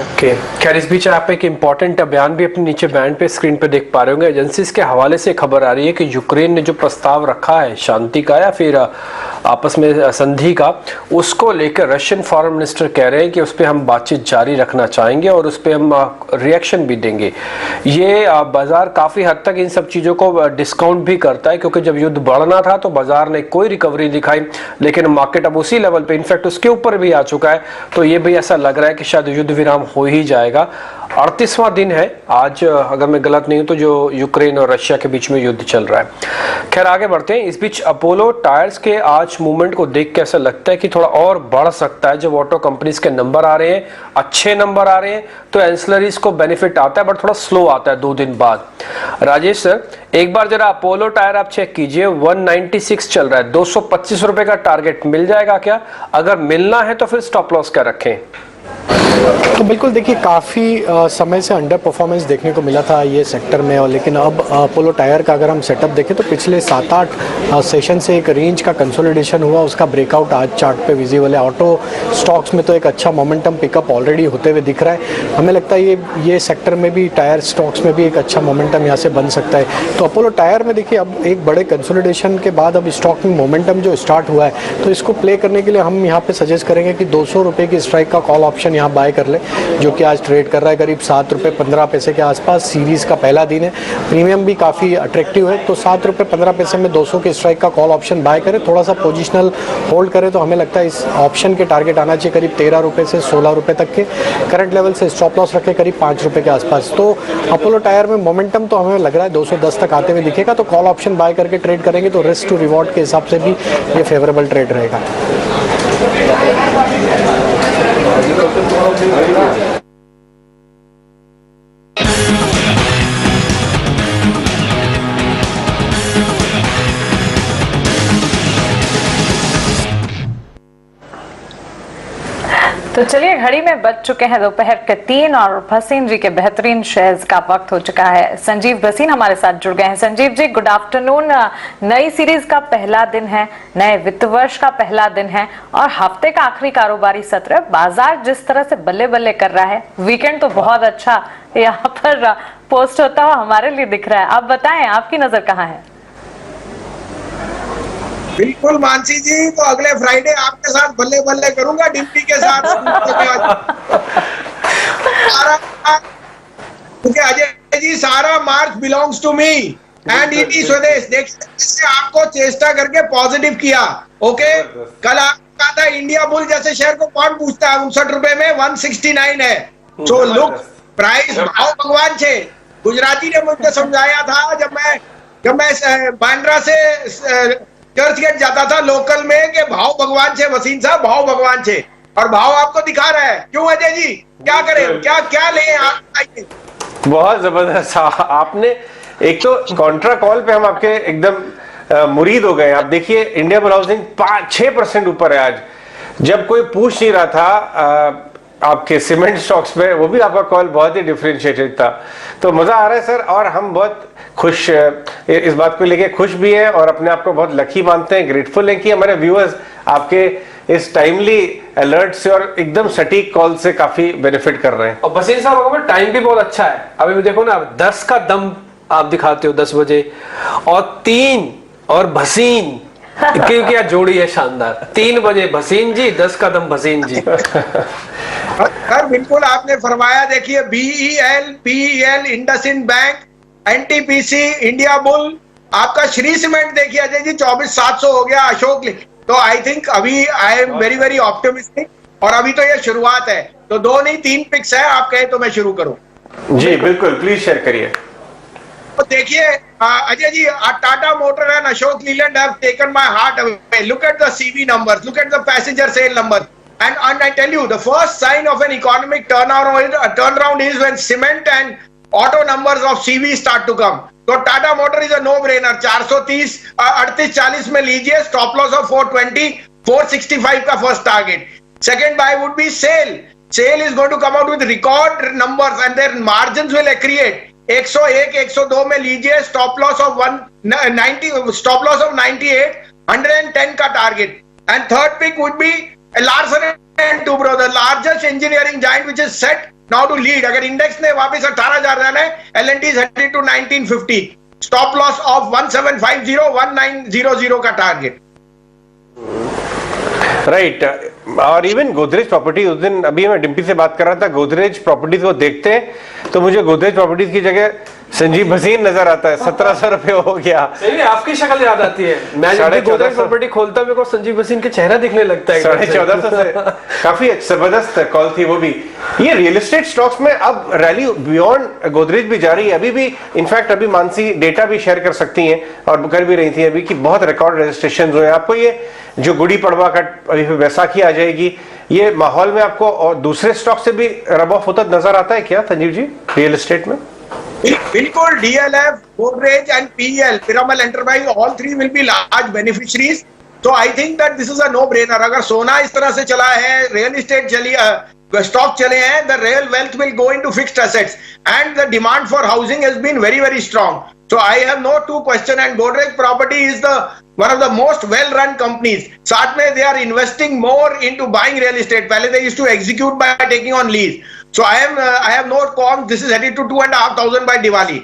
ओके, खैर इस बीच आप एक इम्पॉर्टेंट बयान भी अपने नीचे बैंड पे स्क्रीन पे देख पा रहे होंगे। एजेंसीज के हवाले से खबर आ रही है कि यूक्रेन ने जो प्रस्ताव रखा है शांति का या फिर आपस में संधि का, उसको लेकर रशियन फॉरेन मिनिस्टर कह रहे हैं कि उस पर हम बातचीत जारी रखना चाहेंगे और उस पर हम रिएक्शन भी देंगे। ये बाजार काफ़ी हद तक इन सब चीज़ों को डिस्काउंट भी करता है, क्योंकि जब युद्ध बढ़ना था तो बाजार ने कोई रिकवरी दिखाई, लेकिन मार्केट अब उसी लेवल पे, इनफैक्ट उसके ऊपर भी आ चुका है। तो ये भी ऐसा लग रहा है कि शायद युद्ध विराम हो ही जाएगा। 38वां दिन है आज, अगर मैं गलत नहीं हूं तो, जो यूक्रेन और रशिया के बीच में युद्ध चल रहा है। खैर आगे बढ़ते हैं। इस बीच अपोलो टायर्स के आज मूवमेंट को देख के ऐसा लगता है कि थोड़ा और बढ़ सकता है। जब ऑटो कंपनीज के नंबर आ रहे हैं, अच्छे नंबर आ रहे हैं, तो एंसिलरीज को बेनिफिट आता है, बट थोड़ा स्लो आता है 2 दिन बाद। राजेश सर, एक बार जरा अपोलो टायर आप चेक कीजिए, 196 चल रहा है, 225 रुपए का टारगेट मिल जाएगा क्या? अगर मिलना है तो फिर स्टॉप लॉस क्या रखें? तो बिल्कुल देखिए काफ़ी समय से अंडर परफॉर्मेंस देखने को मिला था ये सेक्टर में, और लेकिन अब अपोलो टायर का अगर हम सेटअप देखें तो पिछले 7-8 सेशन से एक रेंज का कंसोलिडेशन हुआ, उसका ब्रेकआउट आज चार्ट पे विजिबल है। ऑटो स्टॉक्स में तो एक अच्छा मोमेंटम पिकअप ऑलरेडी होते हुए दिख रहा है। हमें लगता है ये सेक्टर में भी, टायर स्टॉक्स में भी एक अच्छा मोमेंटम यहाँ से बन सकता है। तो अपोलो टायर में देखिए अब एक बड़े कंसोलिडेशन के बाद अब स्टॉक में मोमेंटम जो स्टार्ट हुआ है, तो इसको प्ले करने के लिए हम यहाँ पे सजेस्ट करेंगे कि 200 रुपये की स्ट्राइक का कॉल ऑप्शन ऑप्शन यहाँ बाय कर ले, जो कि आज ट्रेड कर रहा है करीब 7 रुपये 15 पैसे के आसपास। सीरीज का पहला दिन है, प्रीमियम भी काफ़ी अट्रैक्टिव है, तो 7 रुपये 15 पैसे में 200 के स्ट्राइक का कॉल ऑप्शन बाय करें, थोड़ा सा पोजिशनल होल्ड करें तो हमें लगता है इस ऑप्शन के टारगेट आना चाहिए करीब 13 रुपये से 16 रुपये तक के। करंट लेवल से स्टॉप लॉस रखें करीब 5 रुपये के आसपास। तो अपोलो टायर में मोमेंटम तो हमें लग रहा है 210 तक आते हुए दिखेगा, तो कॉल ऑप्शन बाय करके ट्रेड करेंगे तो रिस्क टू रिवॉर्ड के हिसाब से भी ये फेवरेबल ट्रेड रहेगा। तो चलिए, घड़ी में बज चुके हैं दोपहर के 3 और भसीन जी के बेहतरीन शेयर्स का वक्त हो चुका है। संजीव भसीन हमारे साथ जुड़ गए हैं। Sanjeev ji, good afternoon. नई सीरीज का पहला दिन है, नए वित्त वर्ष का पहला दिन है और हफ्ते का आखिरी कारोबारी सत्र। बाजार जिस तरह से बल्ले बल्ले कर रहा है, वीकेंड तो बहुत अच्छा यहाँ पर पोस्ट होता हुआ हमारे लिए दिख रहा है। आप बताएं, आपकी नजर कहाँ है? बिल्कुल मानसी जी, तो अगले फ्राइडे आपके साथ बल्ले बल्ले करूंगा डिम्पी के साथ। क्योंकि अजय जी, सारा March belongs to me and it is Swadesh. देखिए, आपको चेष्टा करके पॉजिटिव किया। ओके, कल आपने कहा था इंडिया बुल जैसे शेयर को कौन पूछता है, 59 रुपए में 169 है। सो लुक, प्राइस भाव भगवान छे। गुजराती ने मुझे समझाया था जब मैं बांद्रा से चर्च गेट जाता था लोकल में, कि भाव भगवान छे वसीम साहब, भाव भगवान छे। और भाव आपको दिखा रहा है। क्यों अजय जी, क्या करें, क्या लें आप? बहुत जबरदस्त। आपने एक तो कॉन्ट्रा कॉल पे हम आपके एकदम मुरीद हो गए। आप देखिए, इंडिया बुल हाउसिंग 6% ऊपर है आज, जब कोई पूछ नहीं रहा था आपके सीमेंट स्टॉक्स पे, वो भी आपका कॉल बहुत ही डिफरेंशिएटेड था। तो मजा आ रहा है सर, और हम बहुत खुश इस बात को लेके खुश भी हैं और अपने आप को बहुत लकी मानते हैं, ग्रेटफुल हैं कि हमारे व्यूअर्स आपके इस टाइमली अलर्ट से और एकदम सटीक कॉल से काफी बेनिफिट कर रहे हैं। और बसीर साहब, टाइम भी बहुत अच्छा है। अभी देखो ना, 10 का दम आप दिखाते हो 10 बजे, और 3 और भसीन, क्या जोड़ी है शानदार। 3 बजे भसीन जी, 10 का दम भसीन जी। सर बिल्कुल आपने फरमाया। देखिए, BEL, PEL, IndusInd bank, NTPC, India bull, आपका श्री सीमेंट देखिए अजय जी 24,700 हो गया। अशोक, तो आई थिंक अभी I am very very optimistic, और अभी तो ये शुरुआत है। तो 2 नहीं 3 पिक्स है, आप कहें तो मैं शुरू करूं? जी बिल्कुल, प्लीज शेयर करिए। तो देखिए Ajay ji, Tata motor and Ashok Leyland have taken my heart away. Look at the CV numbers, look at the passenger sale numbers, and I tell you, the first sign of an economic turnaround is when cement and auto numbers of CV start to come. तो Tata motor is a no brainer. 430 38-40 में लीजिए, stop loss of 420, 465 का first target. Second buy would be sell. Sell is going to come out with record numbers and their margins will accrete. 101, 102 में लीजिए, stop loss of 190, stop loss of 98, 110 का target. And third pick would be Larsen & Toubro, the largest engineering giant which is set now to lead. अगर index ने वापस 18,000 जाना है, L&T is headed to 1950, stop loss of 1750, 1900 का target. Right और even Godrej property, उस दिन अभी मैं डिम्पी से बात कर रहा था, गोदरेज प्रॉपर्टीज को देखते हैं तो मुझे गोदरेज प्रॉपर्टीज की जगह संजीव भसीन नजर आता है। 1700 रुपए हो गया। नहीं, आपकी शक्ल याद आती है। मैं जब भी गोदरेज प्रॉपर्टी खोलता हूं, मेरे को संजीव भसीन के चेहरा दिखने लगता है। 1450 से काफी जबरदस्त कॉल थी वो भी। ये रियल एस्टेट स्टॉक्स में अब रैली बियॉन्ड गोदरेज भी जा रही है। अभी भी इनफैक्ट अभी मानसी डेटा भी शेयर कर सकती हैं और कर भी रही थी अभी कि बहुत रिकॉर्ड रजिस्ट्रेशन हुए। आपको ये जो गुड़ी पड़वा का अभी बैसाखी आ जाएगी, ये माहौल में आपको और दूसरे स्टॉक से भी रब ऑफ होता नजर आता है क्या संजीव जी रियल एस्टेट में? बिल्कुल, DLF, Godrej and PEL, Piramal Enterprise, all three will be large beneficiaries. So I think that this is a no-brainer. अगर सोना इस तरह से चला है, रियल एस्टेट चली, स्टॉक चले हैं, the real wealth will go into fixed assets, and the demand for housing has been very very strong. So I have no two question, and Godrej Property is the one of the most well-run companies. साथ में they are investing more into buying real estate. पहले they used to execute by taking on lease. So I have no qualms. This is headed to 2,500 by Diwali.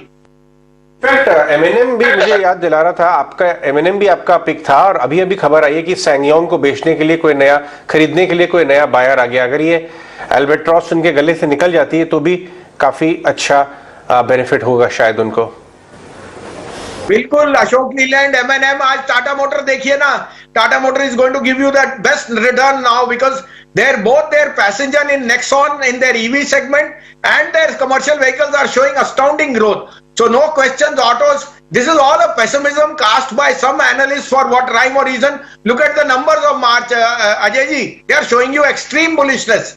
In fact M&M भी मुझे याद दिला रहा था, आपका M&M भी आपका पिक था और अभी अभी खबर आई है कि सैंगयोंग को बेचने के लिए कोई नया, खरीदने के लिए कोई नया बायर आ गया। अगर ये एल्बेट्रॉस उनके गले से निकल जाती है तो भी काफी अच्छा बेनिफिट होगा शायद उनको। बिल्कुल, अशोक लीलैंड, M&M, आज टाटा मोटर देखिए ना, Tata motor is going to give you that best return now because they're both their passenger in Nexon in their EV segment and their commercial vehicles are showing astounding growth. So no questions, autos. This is all a pessimism cast by some analysts for what rhyme or reason. Look at the numbers of March, Ajay ji. They are showing you extreme bullishness.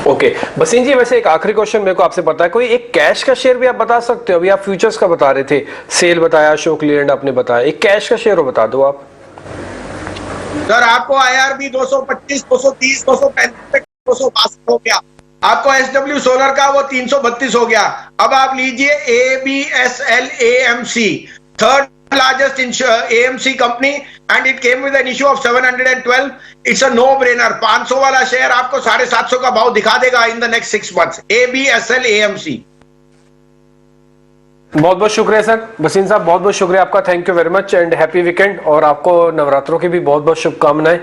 Okay बसीन जी, वैसे एक आखिरी question मेरे को आपसे पता है, कोई एक कैश का शेयर भी आप बता सकते हो? अभी आप फ्यूचर्स का बता रहे थे, सेल बताया, अशोक लीलैंड आपने बताया, एक कैश का शेयर हो बता दो आप। सर आपको IRB 225, 230, 235, 262 हो गया। आपको SW सोलर का वो 332 हो गया। अब आप लीजिए ABSL AMC, third largest AMC company and it came with an issue of 712. It's a no brainer. 500 वाला शेयर आपको 750 का भाव दिखा देगा in the next 6 months. ABSL AMC. बहुत बहुत शुक्रिया सर, बसीन साहब बहुत बहुत शुक्रिया आपका, thank you very much and happy weekend, और आपको नवरात्रों की भी बहुत बहुत शुभकामनाएं।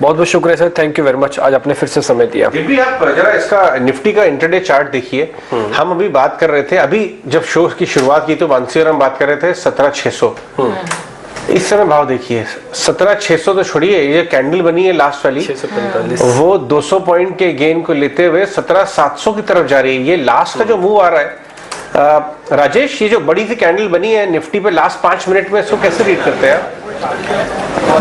बहुत बहुत शुक्रिया sir, thank you very much, आज आपने फिर से समय दिया। जब भी आप जरा इसका निफ्टी का इंटरडे चार्ट देखिए, हम अभी बात कर रहे थे, अभी जब शो की शुरुआत की तो वांसी और हम बात कर रहे थे 17,600। इस समय भाव देखिए 17,600 तो छोड़िए, ये कैंडल बनी है लास्ट वाली 645, वो 200 पॉइंट के गेन को लेते हुए 17,700 की तरफ जा रही है। ये लास्ट का जो मूव आ रहा है, राजेश, ये जो बड़ी सी कैंडल बनी है निफ्टी पे लास्ट 5 मिनट में, इसको कैसे रीड करते हैं?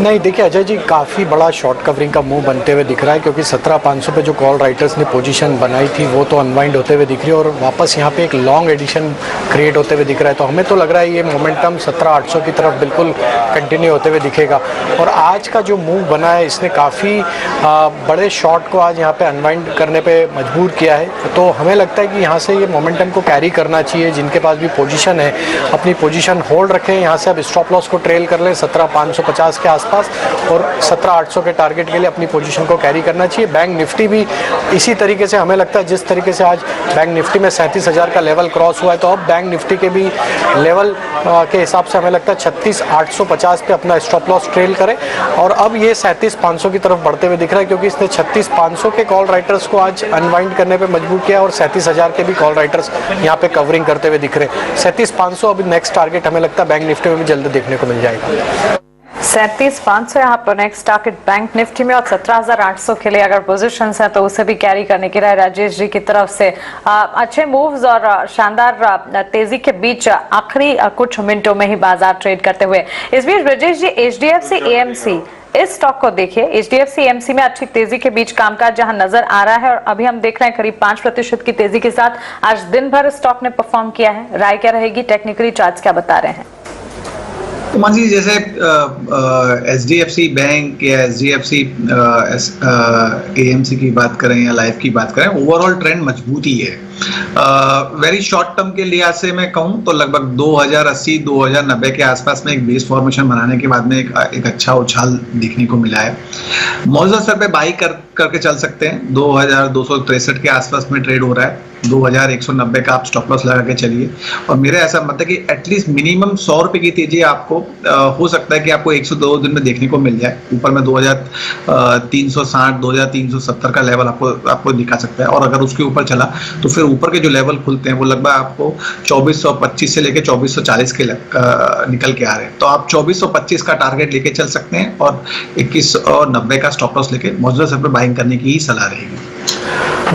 नहीं देखिए अजय जी, काफ़ी बड़ा शॉर्ट कवरिंग का मूव बनते हुए दिख रहा है, क्योंकि 17,500 पे जो कॉल राइटर्स ने पोजीशन बनाई थी वो तो अनवाइंड होते हुए दिख रही है और वापस यहाँ पे एक लॉन्ग एडिशन क्रिएट होते हुए दिख रहा है। तो हमें तो लग रहा है ये मोमेंटम 17,800 की तरफ बिल्कुल कंटिन्यू होते हुए दिखेगा। और आज का जो मूव बना है इसने काफ़ी बड़े शॉर्ट को आज यहाँ पे अनवाइंड करने पे मजबूर किया है। तो हमें लगता है कि यहाँ से ये मोमेंटम को कैरी करना चाहिए। जिनके पास भी पोजीशन है अपनी पोजीशन होल्ड रखें, यहाँ से अब स्टॉप लॉस को ट्रेल कर लें 17,550 के आसपास, और 17,800 के टारगेट के लिए अपनी पोजीशन को कैरी करना चाहिए। बैंक निफ्टी भी इसी तरीके से, हमें लगता है जिस तरीके से आज बैंक निफ्टी में 37,000 का लेवल क्रॉस हुआ है, तो अब बैंक निफ्टी के भी लेवल के हिसाब से हमें लगता है 36,850 पे अपना स्टॉप लॉस ट्रेल करें। और अब ये 37,500 की तरफ बढ़ते हुए दिख रहा है, क्योंकि इसने 36,500 के कॉल राइटर्स को आज अनवाइंड करने पे मजबूर किया और 37,000 के भी कॉल राइटर्स यहाँ पे कवरिंग करते हुए दिख रहे हैं। 37,500 अभी नेक्स्ट टारगेट हमें लगता है बैंक निफ्टी में भी जल्द देखने को मिल जाएगा। 37,500 यहाँ पर नेक्स्ट टारगेट बैंक निफ्टी में, और 17,800 के लिए अगर पोजीशंस हैं तो उसे भी कैरी करने की राय राजेश जी की तरफ से। अच्छे मूव्स और शानदार तेजी के बीच आखिरी कुछ मिनटों में ही बाजार ट्रेड करते हुए। इस बीच राजेश जी, HDFC AMC इस स्टॉक को देखिए, HDFC AMC में अच्छी तेजी के बीच कामकाज जहां नजर आ रहा है, और अभी हम देख रहे हैं करीब 5% की तेजी के साथ आज दिन भर स्टॉक ने परफॉर्म किया है। राय क्या रहेगी, टेक्निकली चार्ट्स क्या बता रहे हैं? तो मान लीजिए जैसे HDFC बैंक या HDFC AMC की बात करें या लाइफ की बात करें, ओवरऑल ट्रेंड मजबूत ही है। वेरी शॉर्ट टर्म के लिहाज से मैं कहूं तो लगभग 2080 2090 के आसपास में एक बेस फॉर्मेशन बनाने के बाद में एक अच्छा उछाल देखने को मिला है। मौजूदा स्तर पे बाई करके चल सकते हैं। 2263 के आसपास में ट्रेड हो रहा है। 2190 का आप स्टॉप लॉस लगा के चलिए, और मेरा ऐसा मत है कि एटलीस्ट मिनिमम 100 रुपए की तेजी आपको हो सकता है कि आपको 102 दिन में देखने को मिल जाए। ऊपर में 2360 2370 का लेवल आपको दिखा सकता है, और अगर उसके ऊपर चला तो फिर ऊपर के जो लेवल खुलते हैं वो लगभग आपको 2425 से लेके 2440 के निकल के आ रहे हैं। तो आप 2425 का टारगेट लेके चल सकते हैं, और 2190 का स्टॉप लॉस लेके मौजूदा स्तर पर बाइंग करने की ही सलाह रहेगी।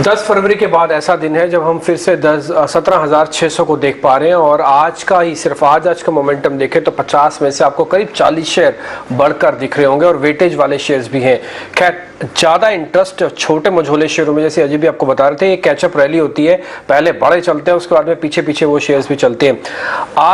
10 फरवरी के बाद ऐसा दिन है जब हम फिर से 17,600 को देख पा रहे हैं, और आज का ही सिर्फ आज का मोमेंटम देखें तो 50 में से आपको करीब 40 शेयर बढ़कर दिख रहे होंगे, और वेटेज वाले शेयर्स भी हैं। खैर ज़्यादा इंटरेस्ट छोटे मझोले शेयरों में, जैसे अजय भी आपको बता रहे थे, ये कैचअप रैली होती है, पहले बड़े चलते हैं उसके बाद में पीछे पीछे वो शेयर्स भी चलते हैं।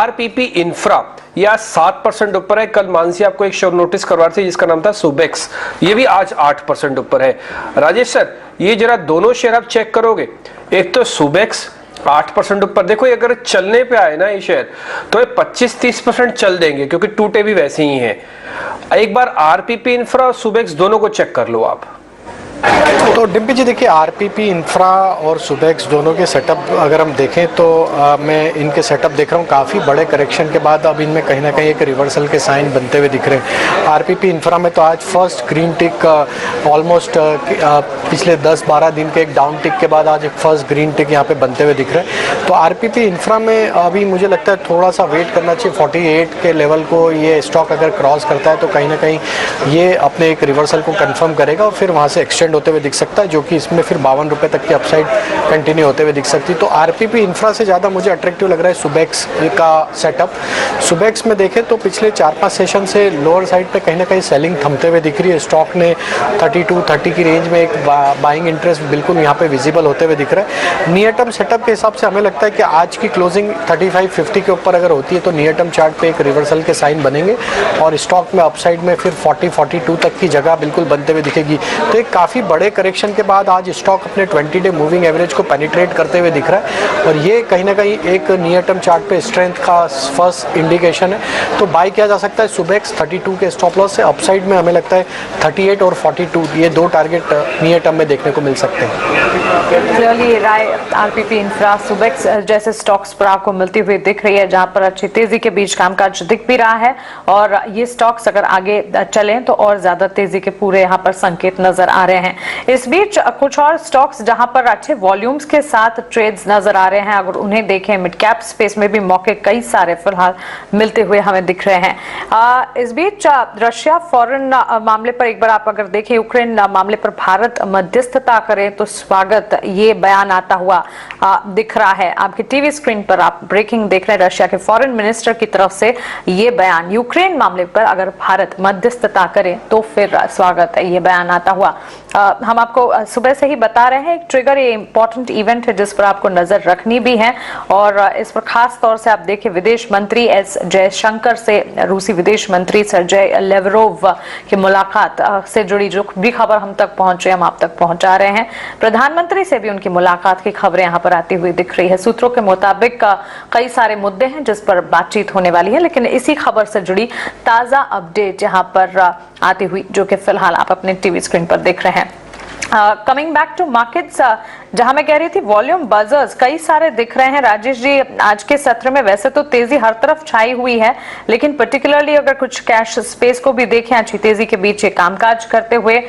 RPP इंफ्रा या 7% ऊपर है। कल मानसी आपको एक शेयर नोटिस करवा रही थी जिसका नाम था सुबेक्स, ये भी आज 8% ऊपर है। राजेश सर, ये जरा दोनों शेयर आप चेक करोगे, एक तो सुबेक्स 8% ऊपर, देखो ये अगर चलने पे आए ना ये शेयर तो ये 25-30% चल देंगे, क्योंकि टूटे भी वैसे ही हैं। एक बार RPP इंफ्रा और सुबेक्स दोनों को चेक कर लो आप। तो डिम्पी जी देखिए, आरपीपी इंफ्रा और सुबेक्स दोनों के सेटअप अगर हम देखें तो मैं इनके सेटअप देख रहा हूँ काफ़ी बड़े करेक्शन के बाद अब इनमें कहीं ना कहीं एक रिवर्सल के साइन बनते हुए दिख रहे हैं। आरपीपी इंफ्रा में तो आज फर्स्ट ग्रीन टिक ऑलमोस्ट पिछले 10-12 दिन के एक डाउन टिक के बाद आज एक फर्स्ट ग्रीन टिक यहाँ पे बनते हुए दिख रहे हैं। तो आरपीपी इंफ्रा में अभी मुझे लगता है थोड़ा सा वेट करना चाहिए। 48 के लेवल को ये स्टॉक अगर क्रॉस करता है तो कहीं ना कहीं ये अपने एक रिवर्सल को कंफर्म करेगा और फिर वहाँ से एक्सटेंड होते हुए दिख सकता है, जो कि इसमें फिर 52 रुपये तक की अपसाइड कंटिन्यू होते हुए दिख सकती है। तो आरपीपी इंफ्रा से ज़्यादा मुझे अट्रैक्टिव लग रहा है सुबेक्स का सेटअप। सुबेक्स में देखें तो पिछले 4-5 सेशन से लोअर साइड पे कहीं ना कहीं सेलिंग थमते हुए दिख रही है। स्टॉक ने 32-30 की रेंज में एक बाइंग इंटरेस्ट बिल्कुल यहाँ पे विजिबल होते हुए दिख रहा है। नियर टर्म सेटअप के हिसाब से हमें लगता है कि आज की क्लोजिंग 35-50 के ऊपर अगर होती है तो नियर टर्म चार्ट पे एक रिवर्सल के साइन बनेंगे और स्टॉक में अपसाइड में फिर 40-42 तक की जगह बिल्कुल बनते हुए दिखेगी। तो एक काफ़ी बड़े करेक्शन के बाद आज स्टॉक अपने 20 डे मूविंग एवरेज को पेनिट्रेट करते हुए दिख रहा है और ये कहीं ना कहीं एक नियर टर्म चार्ट पे स्ट्रेंथ का फर्स्ट इंडिकेशन है। तो बाय किया जा सकता है सुबेक्स 32 के स्टॉप लॉस से। अपसाइड में हमें लगता है 38 और 42 ये दो टारगेट नियर टर्म में देखने को मिल सकते हैं। क्लियरली राय आरपीपी इंफ्रा सुबेक्स जैसे स्टॉक्स पर आपको मिलती हुई दिख रही है, जहां पर अच्छी तेजी के बीच कामकाज दिख भी रहा है और ये स्टॉक्स अगर आगे चलें तो और ज्यादा तेजी के पूरे यहाँ पर संकेत नजर आ रहे हैं। इस बीच कुछ और स्टॉक्स जहां पर अच्छे वॉल्यूम्स के साथ ट्रेड्स नजर आ रहे हैं, अगर उन्हें देखें मिड कैप स्पेस में भी मौके कई सारे फिलहाल मिलते हुए हमें दिख रहे हैं। इस बीच रशिया फॉरेन मामले पर एक बार आप अगर देखें, यूक्रेन मामले पर भारत मध्यस्थता करे तो स्वागत, ये बयान आता हुआ दिख रहा है। आपकी टीवी स्क्रीन पर आप ब्रेकिंग देख रहे हैं, रशिया के फॉरेन मिनिस्टर की तरफ से ये बयान, यूक्रेन मामले पर अगर भारत मध्यस्थता करे तो फिर स्वागत है, ये बयान आता हुआ। हम आपको सुबह से ही बता रहे हैं एक ट्रिगर, ये इंपॉर्टेंट इवेंट है जिस पर आपको नजर रखनी भी है और इस पर खास तौर से आप देखिए विदेश मंत्री एस जयशंकर से रूसी विदेश मंत्री सर्जेई लेवरोव की मुलाकात से जुड़ी जो भी खबर हम तक पहुंच रही है हम आप तक पहुंचा रहे हैं। प्रधानमंत्री से भी उनकी मुलाकात की खबरें यहाँ पर आती हुई दिख रही है। सूत्रों के मुताबिक कई सारे मुद्दे हैं जिस पर बातचीत होने वाली है, लेकिन इसी खबर से जुड़ी ताजा अपडेट यहाँ पर आती हुई जो कि फिलहाल आप अपने टीवी स्क्रीन पर देख रहे हैं। कमिंग बैक टू मार्केट्स, जहां मैं कह रही थी वॉल्यूम बजर्स कई सारे दिख रहे हैं। राजेश जी, आज के सत्र में वैसे तो तेजी हर तरफ छाई हुई है, लेकिन पर्टिकुलरली अगर कुछ कैश स्पेस को भी देखें अच्छी तेजी के बीच ये कामकाज करते हुए,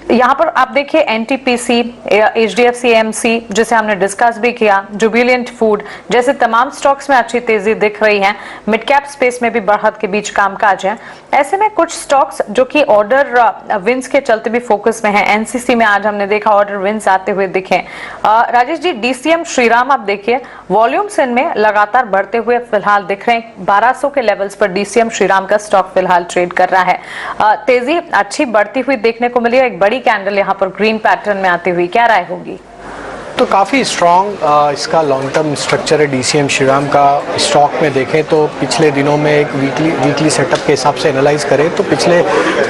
यहाँ पर आप देखिए एनटीपीसी, एचडीएफसी एएमसी जिसे हमने डिस्कस भी किया, जुबिलिएंट फूड जैसे तमाम स्टॉक्स में अच्छी तेजी दिख रही है। मिड कैप स्पेस में भी बढ़त के बीच कामकाज है। ऐसे में कुछ स्टॉक्स जो कि ऑर्डर विंस के चलते भी फोकस में है, एनसीसी में आज हमने देखा ऑर्डर विंस आते हुए दिखे। राजेश जी, डीसीएम श्रीराम आप देखिए वॉल्यूम्स इनमें लगातार बढ़ते हुए फिलहाल दिख रहे हैं। 1200 के लेवल्स पर डीसीएम श्रीराम का स्टॉक फिलहाल ट्रेड कर रहा है। तेजी अच्छी बढ़ती हुई देखने को मिली है, एक बड़ी कैंडल यहाँ पर ग्रीन पैटर्न में आती हुई, क्या राय होगी? तो काफ़ी स्ट्रॉन्ग इसका लॉन्ग टर्म स्ट्रक्चर है डीसीएम श्रीराम का। स्टॉक में देखें तो पिछले दिनों में एक वीकली सेटअप के हिसाब से एनालाइज करें तो पिछले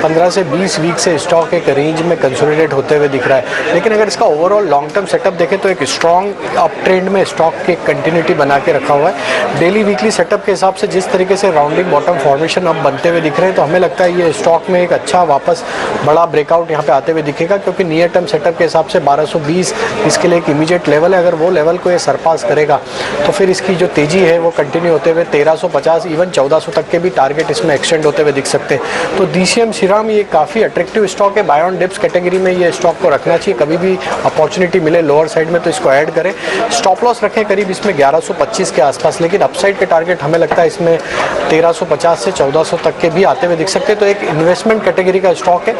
15 से 20 वीक से स्टॉक एक रेंज में कंसोलिडेट होते हुए दिख रहा है। लेकिन अगर इसका ओवरऑल लॉन्ग टर्म सेटअप देखें तो एक स्ट्रॉन्ग अप ट्रेंड में स्टॉक की कंटिन्यूटी बना के रखा हुआ है। डेली वीकली सेटअप के हिसाब से जिस तरीके से राउंडिंग बॉटम फॉर्मेशन अब बनते हुए दिख रहे हैं तो हमें लगता है ये स्टॉक में एक अच्छा वापस बड़ा ब्रेकआउट यहाँ पे आते हुए दिखेगा, क्योंकि नियर टर्म सेटअप के हिसाब से 1220 इसके लिए इमीडिएट लेवल है। अगर वो लेवल को ये सरपास करेगा तो फिर इसकी जो तेजी है वो कंटिन्यू होते हुए 1350 इवन 1400 तक के भी टारगेट इसमें एक्सटेंड होते हुए दिख सकते हैं। तो डीसीएम श्रीराम ये काफ़ी अट्रैक्टिव स्टॉक है। बाय ऑन डिप्स कैटेगरी में ये स्टॉक को रखना चाहिए, कभी भी अपॉर्चुनिटी मिले लोअर साइड में तो इसको ऐड करें। स्टॉप लॉस रखें करीब इसमें 1125 के आसपास, लेकिन अपसाइड के टारगेट हमें लगता है इसमें 1350 से 1400 तक के भी आते हुए दिख सकते हैं। तो एक इन्वेस्टमेंट कैटेगरी का स्टॉक है,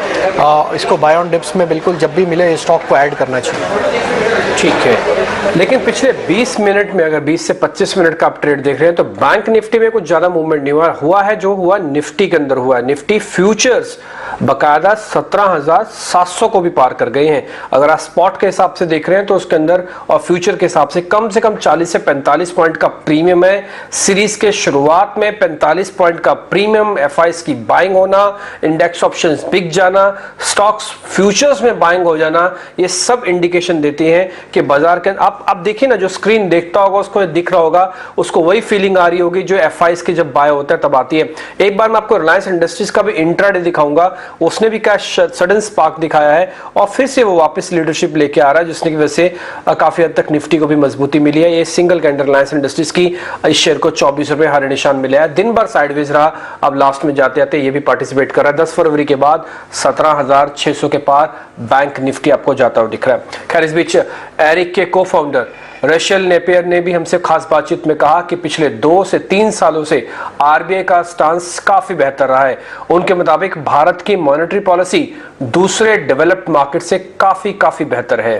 इसको बाय ऑन डिप्स में बिल्कुल जब भी मिले इस स्टॉक को ऐड करना चाहिए। ठीक है, लेकिन पिछले 20 मिनट में अगर 20 से 25 मिनट का आप ट्रेड देख रहे हैं तो बैंक निफ्टी में कुछ ज्यादा मूवमेंट नहीं हुआ है। जो हुआ निफ्टी के अंदर हुआ है। निफ्टी फ्यूचर्स बकायदा 17,700 को भी पार कर गए हैं। अगर आप स्पॉट के हिसाब से देख रहे हैं तो उसके अंदर और फ्यूचर के हिसाब से कम 40 से 45 पॉइंट का प्रीमियम है। सीरीज के शुरुआत में 45 पॉइंट का प्रीमियम, एफआईएस की बाइंग होना, इंडेक्स ऑप्शंस बिक जाना, स्टॉक्स फ्यूचर्स में बाइंग हो जाना, ये सब इंडिकेशन देती हैं कि बाजार के आप देखिए ना, जो स्क्रीन देखता होगा उसको दिख रहा होगा, उसको वही फीलिंग आ रही होगी जो एफआईएस की जब बाय होता है तब आती है। एक बार मैं आपको रिलायंस इंडस्ट्रीज का भी इंट्राडे दिखाऊंगा उसने भी क्या सडन स्पार्क दिखाया है और फिर से वो वापस लीडरशिप लेके आ रहा है, जिसने की वजह से काफी हद तक निफ्टी को भी मजबूती मिली है। ये सिंगल कैंडल रिलायंस इंडस्ट्रीज की इस शेयर को 24 रुपए हरे निशान मिला है। दिन भर साइडवेज रहा, अब लास्ट में जाते जाते ये भी पार्टिसिपेट कर रहा है। 10 फरवरी के बाद 17,600 के पार बैंक निफ्टी आपको जाता हुआ दिख रहा है। खैर, इस बीच एरिक के को फाउंडर रेशल नेपियर ने भी हमसे खास बातचीत में कहा कि पिछले 2 से 3 सालों से आरबीआई का स्टांस काफी बेहतर रहा है। उनके मुताबिक भारत की मॉनेटरी पॉलिसी दूसरे डेवलप्ड मार्केट से काफी बेहतर है।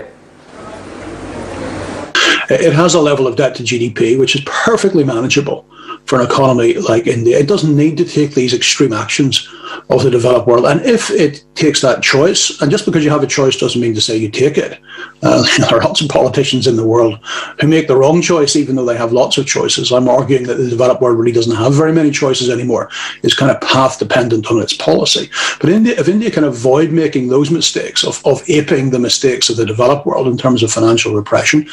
It has a level of debt to GDP which is perfectly manageable for an economy like India. It doesn't need to take these extreme actions of the developed world. And if it takes that choice, and just because you have a choice doesn't mean to say you take it. There are lots of politicians in the world who make the wrong choice even though they have lots of choices. I'm arguing that the developed world really doesn't have very many choices anymore. It's kind of path dependent on its policy. But if India can avoid making those mistakes of aping the mistakes of the developed world in terms of financial repression,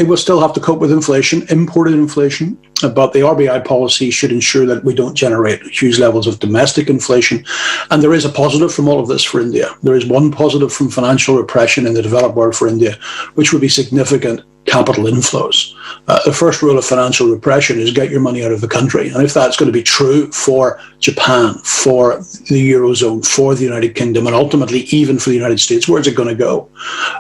it will still have to cope with inflation, imported inflation, but the RBI policy should ensure that we don't generate huge levels of domestic inflation. And there is a positive from all of this for India. There is one positive from financial repression in the developed world for India, which would be significant capital inflows. The first rule of financial repression is get your money out of the country. And if that's going to be true for Japan, for the Eurozone, for the United Kingdom, and ultimately even for the United States, where's it going to go?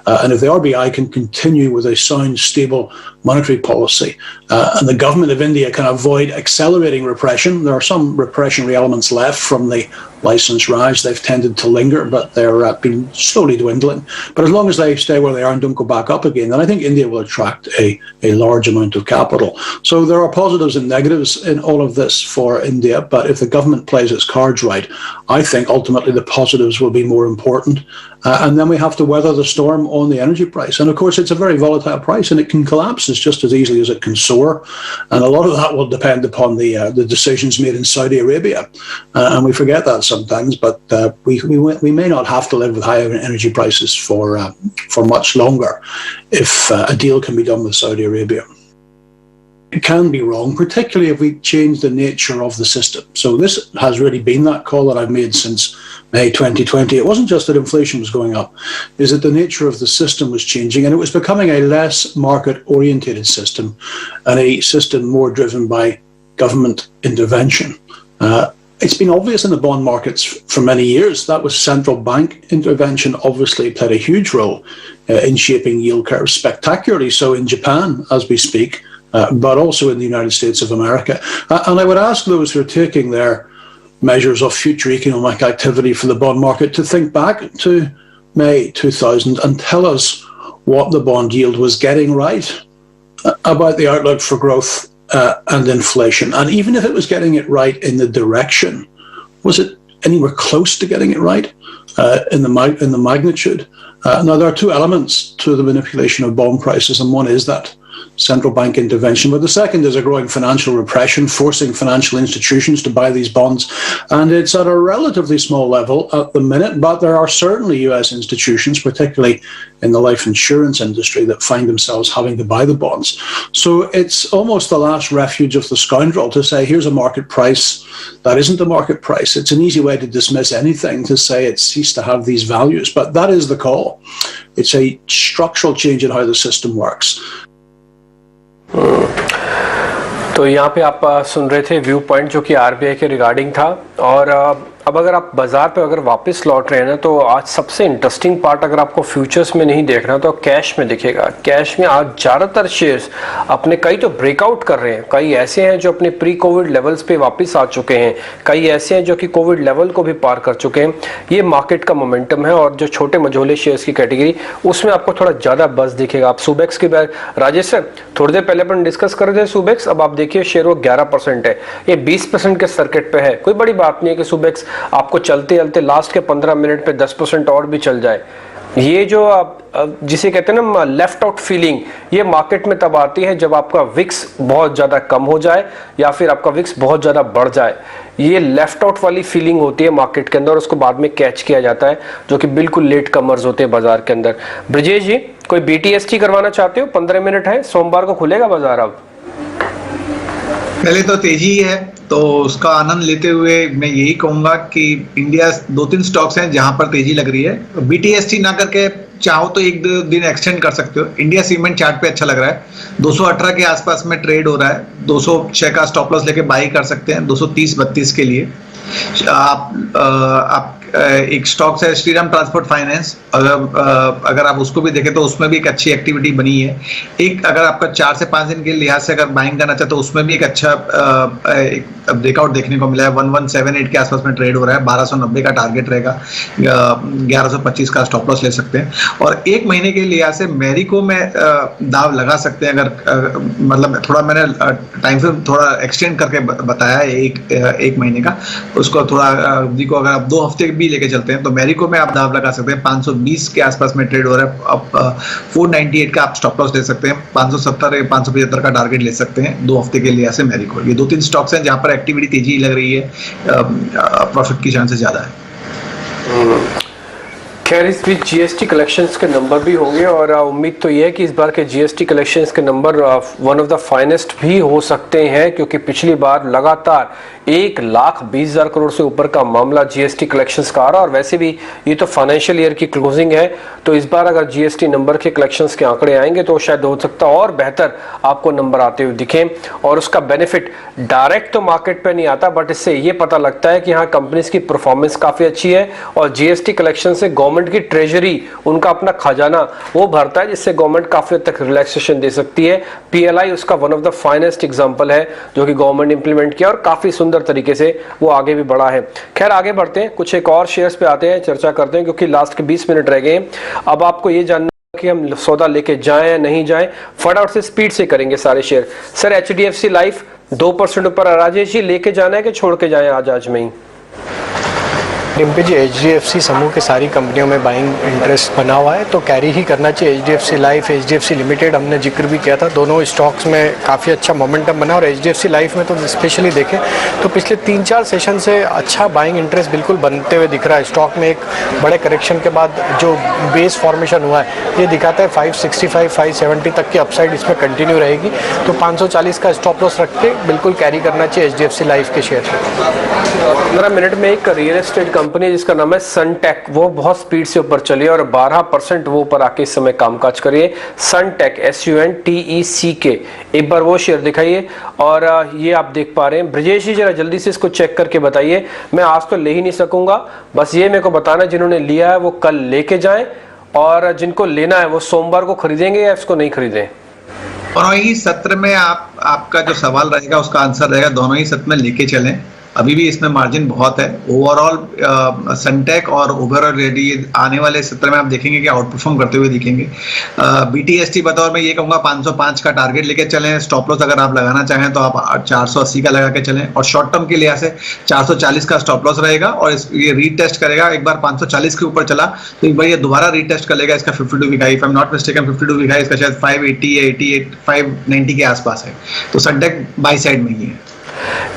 And if the RBI can continue with a sound, stable monetary policy, and the government of India can avoid accelerating repression, there are some repressionary elements left from the license rise. They've tended to linger, but they're been slowly dwindling. But as long as they stay where they are and don't go back up again, then I think India will attract a large amount of capital. So there are positives and negatives in all of this for India, but if the government plays its cards right, I think ultimately the positives will be more important. And then we have to weather the storm on the energy price. And of course, it's a very volatile price and it can collapse just as easily as it can soar. And a lot of that will depend upon the decisions made in Saudi Arabia. And we forget that sometimes, but we may not have to live with high energy prices for much longer if a deal can be done with Saudi Arabia. It can be wrong, particularly if we change the nature of the system. So this has really been that call that I've made since May 2020. It wasn't just that inflation was going up, is that the nature of the system was changing and it was becoming a less market-orientated system and a system more driven by government intervention. It's been obvious in the bond markets for many years. That was central bank intervention obviously played a huge role in shaping yield curves, spectacularly so in Japan as we speak, but also in the United States of America. And I would ask those who are taking their measures of future economic activity for the bond market to think back to May 2000 and tell us what the bond yield was getting right about the outlook for growth and inflation. And even if it was getting it right in the direction, was it anywhere close to getting it right in the magnitude? Now, there are two elements to the manipulation of bond prices, and one is that central bank intervention, but the second is a growing financial repression, forcing financial institutions to buy these bonds. And it's at a relatively small level at the minute, but there are certainly US institutions, particularly in the life insurance industry, that find themselves having to buy the bonds. So it's almost the last refuge of the scoundrel to say, here's a market price that isn't a market price. It's an easy way to dismiss anything, to say it's ceased to have these values, but that is the call. It's a structural change in how the system works. तो यहाँ पे आप सुन रहे थे view point जो कि RBI के regarding था। और अब अगर आप बाजार पे अगर वापस लौट रहे हैं ना, तो आज सबसे इंटरेस्टिंग पार्ट अगर आपको फ्यूचर्स में नहीं देखना तो कैश में दिखेगा। कैश में आज ज़्यादातर शेयर्स अपने कई तो ब्रेकआउट कर रहे हैं, कई ऐसे हैं जो अपने प्री कोविड लेवल्स पे वापस आ चुके हैं, कई ऐसे हैं जो कि कोविड लेवल को भी पार कर चुके हैं। ये मार्केट का मोमेंटम है और जो छोटे मझोले शेयर्स की कैटेगरी उसमें आपको थोड़ा ज़्यादा बस दिखेगा। आप सुबेक्स के बारे राजेश सर थोड़ी देर पहले अपन डिस्कस कर रहे थे सुबेक्स, अब आप देखिए शेयर वो 11% है, ये 20% के सर्किट पे है। कोई बड़ी बात नहीं है कि सुबेक्स आपको चलते चलते लास्ट के 15 मिनट पे 10% और भी चल जाए। ये जो आप जिसे कहते हैं ना लेफ्ट आउट फीलिंग, ये मार्केट में तब आती है जब आपका विक्स बहुत ज्यादा कम हो जाए या फिर आपका विक्स बहुत ज्यादा बढ़ जाए। ये लेफ्ट आउट वाली फीलिंग होती है मार्केट के अंदर, उसको बाद में कैच किया जाता है, जो कि बिल्कुल लेट कमर्स होते हैं बाजार के अंदर। ब्रजेश जी कोई BTST करवाना चाहते हो? 15 मिनट है, सोमवार को खुलेगा बाजार। अब पहले तो तेजी ही है, तो उसका आनंद लेते हुए मैं यही कहूंगा कि इंडिया 2-3 स्टॉक्स हैं जहां पर तेजी लग रही है। बीटीएसटी ना करके चाहो तो एक दो दिन एक्सटेंड कर सकते हो। इंडिया सीमेंट चार्ट पे अच्छा लग रहा है, 218 के आसपास में ट्रेड हो रहा है, 206 का स्टॉप लॉस लेके बाई कर सकते हैं 230-32 के लिए। आप एक स्टॉक है श्रीराम ट्रांसपोर्ट फाइनेंस, अगर आप उसको भी देखें तो उसमें भी एक अच्छी एक्टिविटी बनी है। एक अगर आपका 4 से 5 दिन के लिहाज से अगर बाइंग करना चाहते तो उसमें भी एक अच्छा ब्रेकआउट देखने को मिला है। 1178 के आसपास में ट्रेड हो रहा है, 1290 का टारगेट रहेगा, 1125 का स्टॉप लॉस ले सकते हैं। और एक महीने के लिहाज से मैरिको में दाव लगा सकते हैं, अगर मतलब थोड़ा मैंने टाइम फ्रेम थोड़ा एक्सटेंड करके बताया है एक महीने का, उसको थोड़ा अवधि को अगर आप 2 हफ्ते भी लेके चलते हैं तो मैरिको में आप दाव लगा सकते हैं। 520 के आसपास में ट्रेड हो रहा है, अब 498 का आप स्टॉप लॉस ले सकते हैं, 570 या 575 का टारगेट ले सकते हैं 2 हफ्ते के लिए से मैरिको। ये 2-3 स्टॉक्स हैं जहां पर एक्टिविटी तेजी लग रही है, प्रॉफिट की चांसेस ज्यादा है। खैर इस बीच जीएसटी कलेक्शंस के नंबर भी होंगे और उम्मीद तो ये है कि इस बार के जीएसटी कलेक्शंस के number one of the finest भी हो सकते हैं, क्योंकि पिछली बार लगातार 1,20,000 करोड़ से ऊपर का मामला जीएसटी कलेक्शंस का आ रहा। और वैसे भी ये तो फाइनेंशियल ईयर की क्लोजिंग है, तो इस बार अगर जीएसटी नंबर के कलेक्शंस के आंकड़े आएंगे तो शायद हो सकता है और बेहतर आपको नंबर आते हुए दिखें। और उसका बेनिफिट डायरेक्ट तो मार्केट पे नहीं आता, बट इससे ये पता लगता है कि हाँ कंपनीज की परफॉर्मेंस काफी अच्छी है और जीएसटी कलेक्शन से गवर्नमेंट की ट्रेजरी, उनका अपना खजाना वो भरता है, जिससे गवर्नमेंट काफी हद तक रिलैक्सेशन दे सकती है। पीएलआई उसका one of the finest example है जो कि गवर्नमेंट इंप्लीमेंट किया और काफी सुंदर तरीके से वो आगे भी बढ़ा है। खैर आगे बढ़ते हैं, कुछ एक और शेयर्स पे आते हैं, चर्चा करते हैं, क्योंकि लास्ट के 20 मिनट रह गए। अब आपको ये जानना कि हम सौदा लेके जाएं या नहीं जाएं, फटाफट से स्पीड से करेंगे सारे शेयर। सर एचडीएफसी लाइफ 2% ऊपर, राजेश जी लेके जाना है कि छोड़ के जाएं आज में ही? डिम्पी जी, एचडीएफसी समूह के सारी कंपनियों में बाइंग इंटरेस्ट बना हुआ है, तो कैरी ही करना चाहिए। एचडीएफसी लाइफ, एचडीएफसी लिमिटेड हमने जिक्र भी किया था, दोनों स्टॉक्स में काफ़ी अच्छा मोमेंटम बना। और एचडीएफसी लाइफ में तो स्पेशली देखें तो पिछले 3-4 सेशन से अच्छा बाइंग इंटरेस्ट बिल्कुल बनते हुए दिख रहा है। स्टॉक में एक बड़े करेक्शन के बाद जो बेस फॉर्मेशन हुआ है ये दिखाता है 565, 570 तक की अपसाइड इसमें कंटिन्यू रहेगी, तो 540 का स्टॉप लॉस रख के बिल्कुल कैरी करना चाहिए एचडीएफसी लाइफ के शेयर। 15 मिनट में एक रियल एस्टेट कंपनी जिसका नाम है सनटेक, वो बहुत स्पीड से ऊपर चली और 12% वो ऊपर आके इस समय कामकाज करिए। सनटेक SUNTECK, एक बार वो शेयर दिखाइए। और ये आप देख पा रहे हैं। ब्रजेश जी जरा जल्दी से इसको चेक करके बताइए। मैं आज तो ले ही नहीं सकूंगा, बस ये मेरे को बताना जिन्होंने लिया है वो कल लेके जाएं और जिनको लेना है वो सोमवार को खरीदेंगे या इसको नहीं खरीदें। दोनों ही सत्र में आपका जो सवाल रहेगा उसका आंसर रहेगा, दोनों ही सत्र में लेके चलें। अभी भी इसमें मार्जिन बहुत है। ओवरऑल सनटेक और ओवरऑल रेडी आने वाले सत्र में आप देखेंगे कि आउट परफॉर्म करते हुए दिखेंगे। बीटीएसटी बतौर मैं ये कहूंगा 505 का टारगेट लेके चलें। स्टॉप लॉस अगर आप लगाना चाहें तो आप 480 का लगा के चलें और शॉर्ट टर्म के लिहाज से 440 का स्टॉप लॉस रहेगा। और ये रीटेस्ट करेगा, एक बार 540 के ऊपर चला तो एक बार ये दोबारा रीटेस्ट कर लेगा। इसका 52 week high, if I am not mistaken 52 week high इसका शायद 580 या 88, 590 के आसपास है। तो सनटेक बाई साइड में ही है।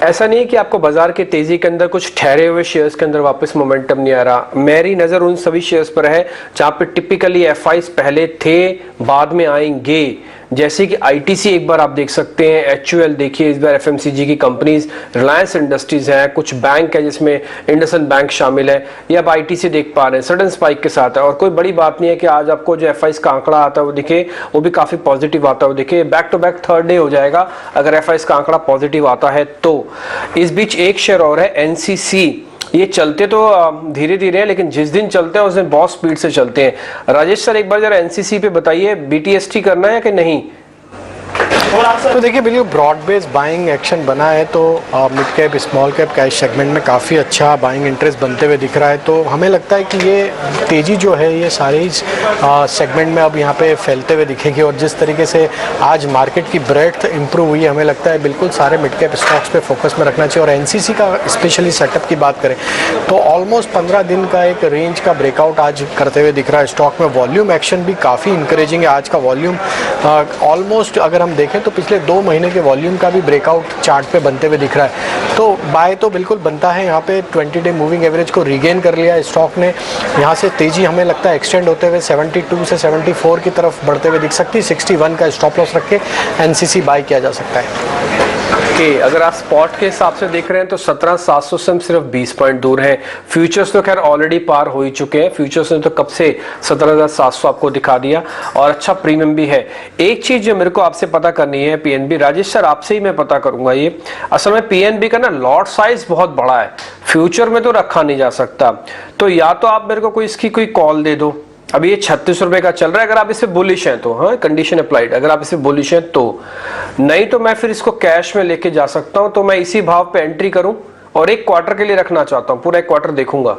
ऐसा नहीं है कि आपको बाजार की तेजी के अंदर कुछ ठहरे हुए शेयर्स के अंदर वापस मोमेंटम नहीं आ रहा। मेरी नजर उन सभी शेयर्स पर है जहां पे टिपिकली एफआईज पहले थे बाद में आएंगे, जैसे कि आईटीसी एक बार आप देख सकते हैं, एचयूएल देखिए, इस बार एफएमसीजी की कंपनीज, रिलायंस इंडस्ट्रीज है, कुछ बैंक है जिसमें इंडसइंड बैंक शामिल है, ये आप आईटीसी देख पा रहे हैं सडन स्पाइक के साथ है। और कोई बड़ी बात नहीं है कि आज आपको जो एफआईज का आंकड़ा आता है वो दिखे, वो भी काफी पॉजिटिव आता है वो दिखे। Back to back third day हो जाएगा अगर एफआईज का आंकड़ा पॉजिटिव आता है तो। इस बीच एक शेयर और है एनसीसी, ये चलते तो धीरे धीरे है लेकिन जिस दिन चलते हैं उस दिन बहुत स्पीड से चलते हैं। राजेश सर एक बार जरा एनसीसी पे बताइए, बीटीएसटी करना है कि नहीं? तो देखिए बिल्कुल ब्रॉड बेस्ड बाइंग एक्शन बना है, तो mid cap small cap cash segment में काफ़ी अच्छा बाइंग इंटरेस्ट बनते हुए दिख रहा है। तो हमें लगता है कि ये तेज़ी जो है ये सारे ही सेगमेंट में अब यहाँ पे फैलते हुए दिखेगी। और जिस तरीके से आज मार्केट की ब्रेड्थ इंप्रूव हुई है, हमें लगता है बिल्कुल सारे मिड कैप स्टॉक्स पे फोकस में रखना चाहिए। और एनसीसी का स्पेशली सेटअप की बात करें तो ऑलमोस्ट 15 दिन का एक रेंज का ब्रेकआउट आज करते हुए दिख रहा है। स्टॉक में वॉल्यूम एक्शन भी काफ़ी इंकरेजिंग है। आज का वॉल्यूम ऑलमोस्ट अगर हम देखें तो पिछले 2 महीने के वॉल्यूम का भी ब्रेकआउट चार्ट पे बनते हुए दिख रहा है। तो बाय तो बिल्कुल बनता है। यहाँ पे 20 डे मूविंग एवरेज को रीगेन कर लिया स्टॉक ने। यहाँ से तेजी हमें लगता है एक्सटेंड होते हुए 72 से 74 की तरफ बढ़ते हुए दिख सकती है। 61 का स्टॉप लॉस रख के एनसीसी बाय किया जा सकता है। कि अगर आप स्पॉट के हिसाब से देख रहे हैं तो 17,700 से हम सिर्फ 20 पॉइंट दूर हैं। फ्यूचर्स तो खैर ऑलरेडी पार हो ही चुके हैं, फ्यूचर्स ने तो कब से 17,700 आपको दिखा दिया और अच्छा प्रीमियम भी है। एक चीज जो मेरे को आपसे पता करनी है पीएनबी, राजेश सर आपसे ही मैं पता करूंगा, ये असल में पीएनबी का ना लॉट साइज बहुत बड़ा है, फ्यूचर में तो रखा नहीं जा सकता, तो या तो आप मेरे को कोई इसकी कोई कॉल दे दो। अभी ये 36 रुपए का चल रहा है, अगर आप इसे बुलिश हैं तो, हाँ कंडीशन अप्लाइड, अगर आप इसे बुलिश हैं तो, नहीं तो मैं फिर इसको कैश में लेके जा सकता हूं, तो मैं इसी भाव पे एंट्री करूं और एक क्वार्टर के लिए रखना चाहता हूं, पूरा एक क्वार्टर देखूंगा।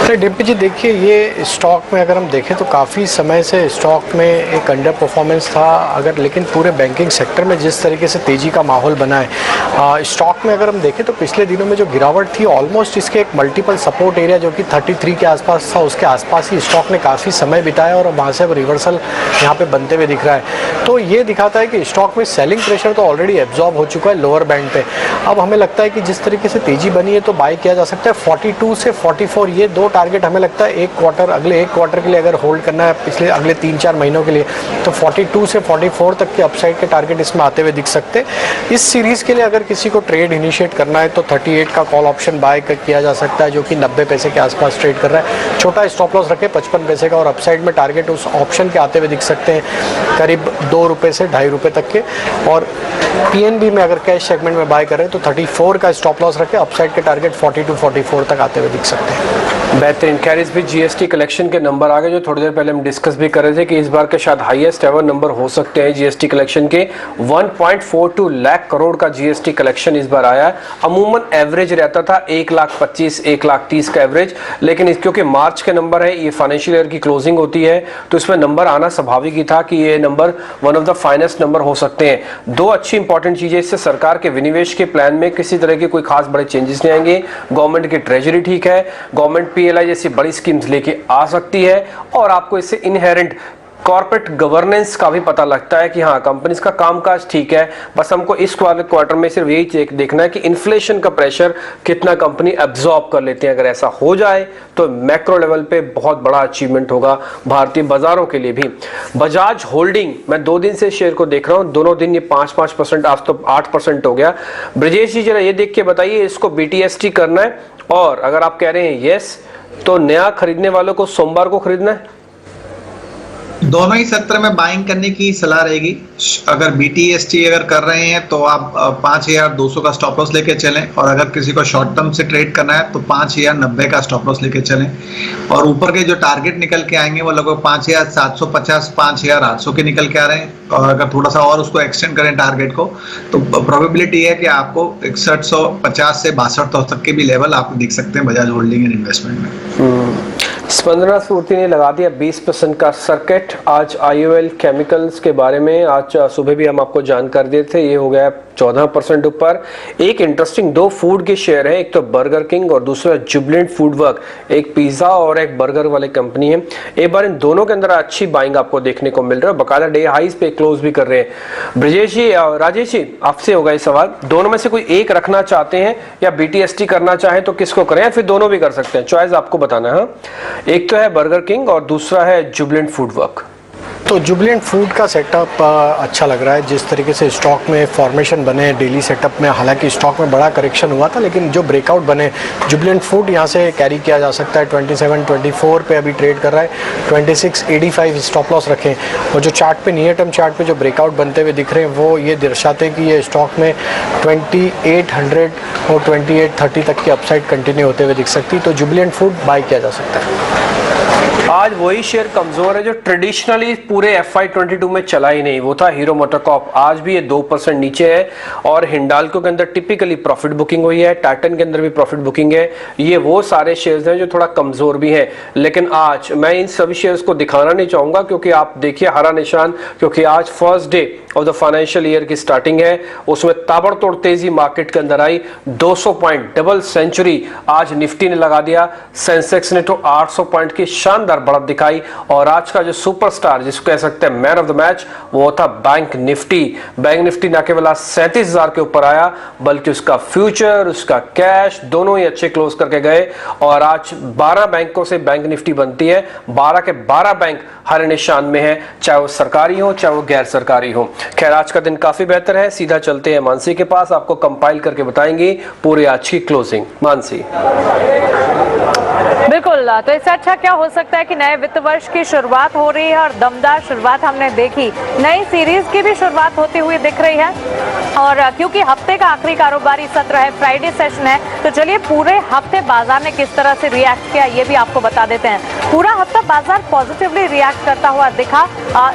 तो डिम्पी जी देखिए, ये स्टॉक में अगर हम देखें तो काफ़ी समय से स्टॉक में एक अंडर परफॉर्मेंस था, अगर लेकिन पूरे बैंकिंग सेक्टर में जिस तरीके से तेज़ी का माहौल बना है स्टॉक में, अगर हम देखें तो पिछले दिनों में जो गिरावट थी ऑलमोस्ट इसके एक मल्टीपल सपोर्ट एरिया जो कि 33 के आसपास था, उसके आसपास ही स्टॉक ने काफ़ी समय बिताया और वहाँ से अब रिवर्सल यहाँ पे बनते हुए दिख रहा है। तो ये दिखाता है कि स्टॉक में सेलिंग प्रेशर तो ऑलरेडी एब्जॉर्ब हो चुका है लोअर बैंड पे। अब हमें लगता है कि जिस तरीके से तेज़ी बनी है तो बाय किया जा सकता है 42 से 44, ये दो टारगेट हमें लगता है एक क्वार्टर, अगले एक क्वार्टर के लिए अगर होल्ड करना है पिछले अगले 3-4 महीनों के लिए, तो 42 से 44 तक के अपसाइड के टारगेट इसमें आते हुए दिख सकते हैं। इस सीरीज के लिए अगर किसी को ट्रेड इनिशिएट करना है तो 38 का कॉल ऑप्शन बाय किया जा सकता है, जो कि 90 पैसे के आसपास ट्रेड कर रहा है। छोटा स्टॉप लॉस रखे 55 पैसे का और अपसाइड में टारगेट उस ऑप्शन के आते हुए दिख सकते हैं करीब 2 रुपये से 2.5 रुपये तक के। और पीएनबी में अगर कैश सेगमेंट में बाय कर रहे हैं तो 34 का स्टॉप लॉस रखे, अपसाइड के टारगेट 42-44 तक आते हुए दिख सकते हैं। बेहतरीन। कैरिज भी जीएसटी कलेक्शन के नंबर आ गए, जो थोड़ी देर पहले हम डिस्कस भी कर रहे थे कि इस बार के शायद हाईएस्ट एवर नंबर हो सकते हैं जीएसटी कलेक्शन के। 1.42 लाख करोड़ का जीएसटी कलेक्शन इस बार आया है। अमूमन एवरेज रहता था 1,25,000 1,30,000 का एवरेज, लेकिन क्योंकि मार्च के नंबर है, ये फाइनेंशियल ईयर की क्लोजिंग होती है, तो इसमें नंबर आना स्वाभाविक ही था कि ये number one of the finest number हो सकते हैं। दो अच्छी इंपॉर्टेंट चीजें, इससे सरकार के विनिवेश के प्लान में किसी तरह के कोई खास बड़े चेंजेस नहीं आएंगे। गवर्नमेंट की ट्रेजरी ठीक है, गवर्नमेंट पीएलआई जैसी बड़ी स्कीम्स लेके आ सकती है और आपको इससे इनहेरेंट कॉर्पोरेट गवर्नेंस का भी पता लगता है कि हाँ कंपनीज का कामकाज ठीक है। बस हमको इस क्वार्टर में सिर्फ यही देखना है कि इन्फ्लेशन का प्रेशर कितना कंपनी एब्जॉर्ब कर लेते हैं। अगर ऐसा हो जाए तो मैक्रो लेवल पे बहुत बड़ा अचीवमेंट होगा भारतीय बाजारों के लिए भी। बजाज होल्डिंग, मैं 2 दिन से शेयर को देख रहा हूं, दोनों दिन ये 5-5%, आज तो 8% हो गया। ब्रजेश जी जरा ये देख के बताइए, इसको बीटीएसटी करना है और अगर आप कह रहे हैं यस तो नया खरीदने वालों को सोमवार को खरीदना है? दोनों ही सत्र में बाइंग करने की सलाह रहेगी। अगर बीटीएसटी अगर कर रहे हैं तो आप 5,200 का स्टॉप लॉस लेके चलें, और अगर किसी को शॉर्ट टर्म से ट्रेड करना है तो 5,090 का स्टॉप लॉस लेके चलें। और ऊपर के जो टारगेट निकल के आएंगे वो लगभग 5,750 5,800 के निकल के आ रहे हैं। और अगर थोड़ा सा और उसको एक्सटेंड करें टारगेट को, तो प्रोबेबिलिटी है कि आपको 6150 से 6200 तक के भी लेवल आप देख सकते हैं बजाज होल्डिंग एंड इन्वेस्टमेंट में। स्पंदना स्फूर्ति ने लगा दिया 20% का सर्किट। आज आईओएल केमिकल्स के बारे में आज सुबह भी हम आपको जानकारी देते थे, ये हो गया 14% ऊपर। एक इंटरेस्टिंग 2 फूड के शेयर है, एक तो बर्गर किंग और दूसरा जुबिलेंट फूडवर्क, एक पिज्जा और एक बर्गर वाली कंपनी है। एक बार इन दोनों के अंदर अच्छी बाइंग आपको देखने को मिल रहा है, बकायदा डे हाइज पे क्लोज भी कर रहे हैं। ब्रजेश जी, राजेश जी, आपसे होगा ये सवाल, दोनों में से कोई एक रखना चाहते हैं या बीटीएसटी करना चाहें तो किसको करें, या फिर दोनों भी कर सकते हैं, चॉइस आपको बताना है। एक तो है बर्गर किंग और दूसरा है जुबिलेंट फूडवर्क। तो जुबिलेंट फूड का सेटअप अच्छा लग रहा है, जिस तरीके से स्टॉक में फॉर्मेशन बने डेली सेटअप में, हालांकि स्टॉक में बड़ा करेक्शन हुआ था लेकिन जो ब्रेकआउट बने, जुबिलेंट फूड यहाँ से कैरी किया जा सकता है। 27-24 पे अभी ट्रेड कर रहा है, 2685 स्टॉप लॉस रखें। और जो चार्ट पे नियर टर्म चार्ट पे जो ब्रेकआउट बनते हुए दिख रहे हैं वो ये दर्शाते हैं कि ये स्टॉक में 2800 और 2830 तक की अपसाइड कंटिन्यू होते हुए दिख सकती है, तो जुबिलेंट फूड बाय किया जा सकता है। आज वही शेयर कमजोर है जो ट्रेडिशनली पूरे FY22 में चला ही नहीं, वो था हीरो मोटोकॉर्प। आज भी ये 2% नीचे है और हिंडाल्को के अंदर टिपिकली प्रॉफिट बुकिंग हुई है, टाइटन के अंदर भी प्रॉफिट बुकिंग है। ये वो सारे शेयर्स हैं जो थोड़ा कमजोर भी हैं, लेकिन आज मैं इन सभी शेयर्स को दिखाना नहीं चाहूंगा क्योंकि आप देखिए हरा निशान, क्योंकि आज first day of the financial year की स्टार्टिंग है, उसमें ताबड़तोड़ तेजी मार्केट के अंदर आई। 200 पॉइंट डबल सेंचुरी आज निफ्टी ने लगा दिया, सेंसेक्स ने तो 800 पॉइंट की शानदार बढ़त दिखाई और आज का जो सुपरस्टार जिसको कह सकते हैं मैन ऑफ द मैच वो था बैंक निफ्टी। बैंक निफ्टी न केवल आज 37,000 के ऊपर आया बल्कि उसका फ्यूचर, उसका कैश दोनों ही अच्छे क्लोज करके गए और आज 12 बैंकों से बैंक निफ्टी बनती है। 12 के 12 बैंक हर निशान में है, चाहे वो सरकारी हो चाहे वो गैर सरकारी हो। खैर आज का दिन काफी बेहतर है। सीधा चलते हैं मानसी के पास, आपको कंपाइल करके बताएंगी पूरी आज की क्लोजिंग। मानसी। बिल्कुल, तो इससे अच्छा क्या हो सकता है कि नए वित्त वर्ष की शुरुआत हो रही है और दमदार शुरुआत हमने देखी। नई सीरीज की भी शुरुआत होती हुई दिख रही है और क्योंकि हफ्ते का आखिरी कारोबारी सत्र है, फ्राइडे सेशन है, तो चलिए पूरे हफ्ते बाजार ने किस तरह से रिएक्ट किया ये भी आपको बता देते हैं। पूरा हफ्ता बाजार पॉजिटिवली रिएक्ट करता हुआ दिखा।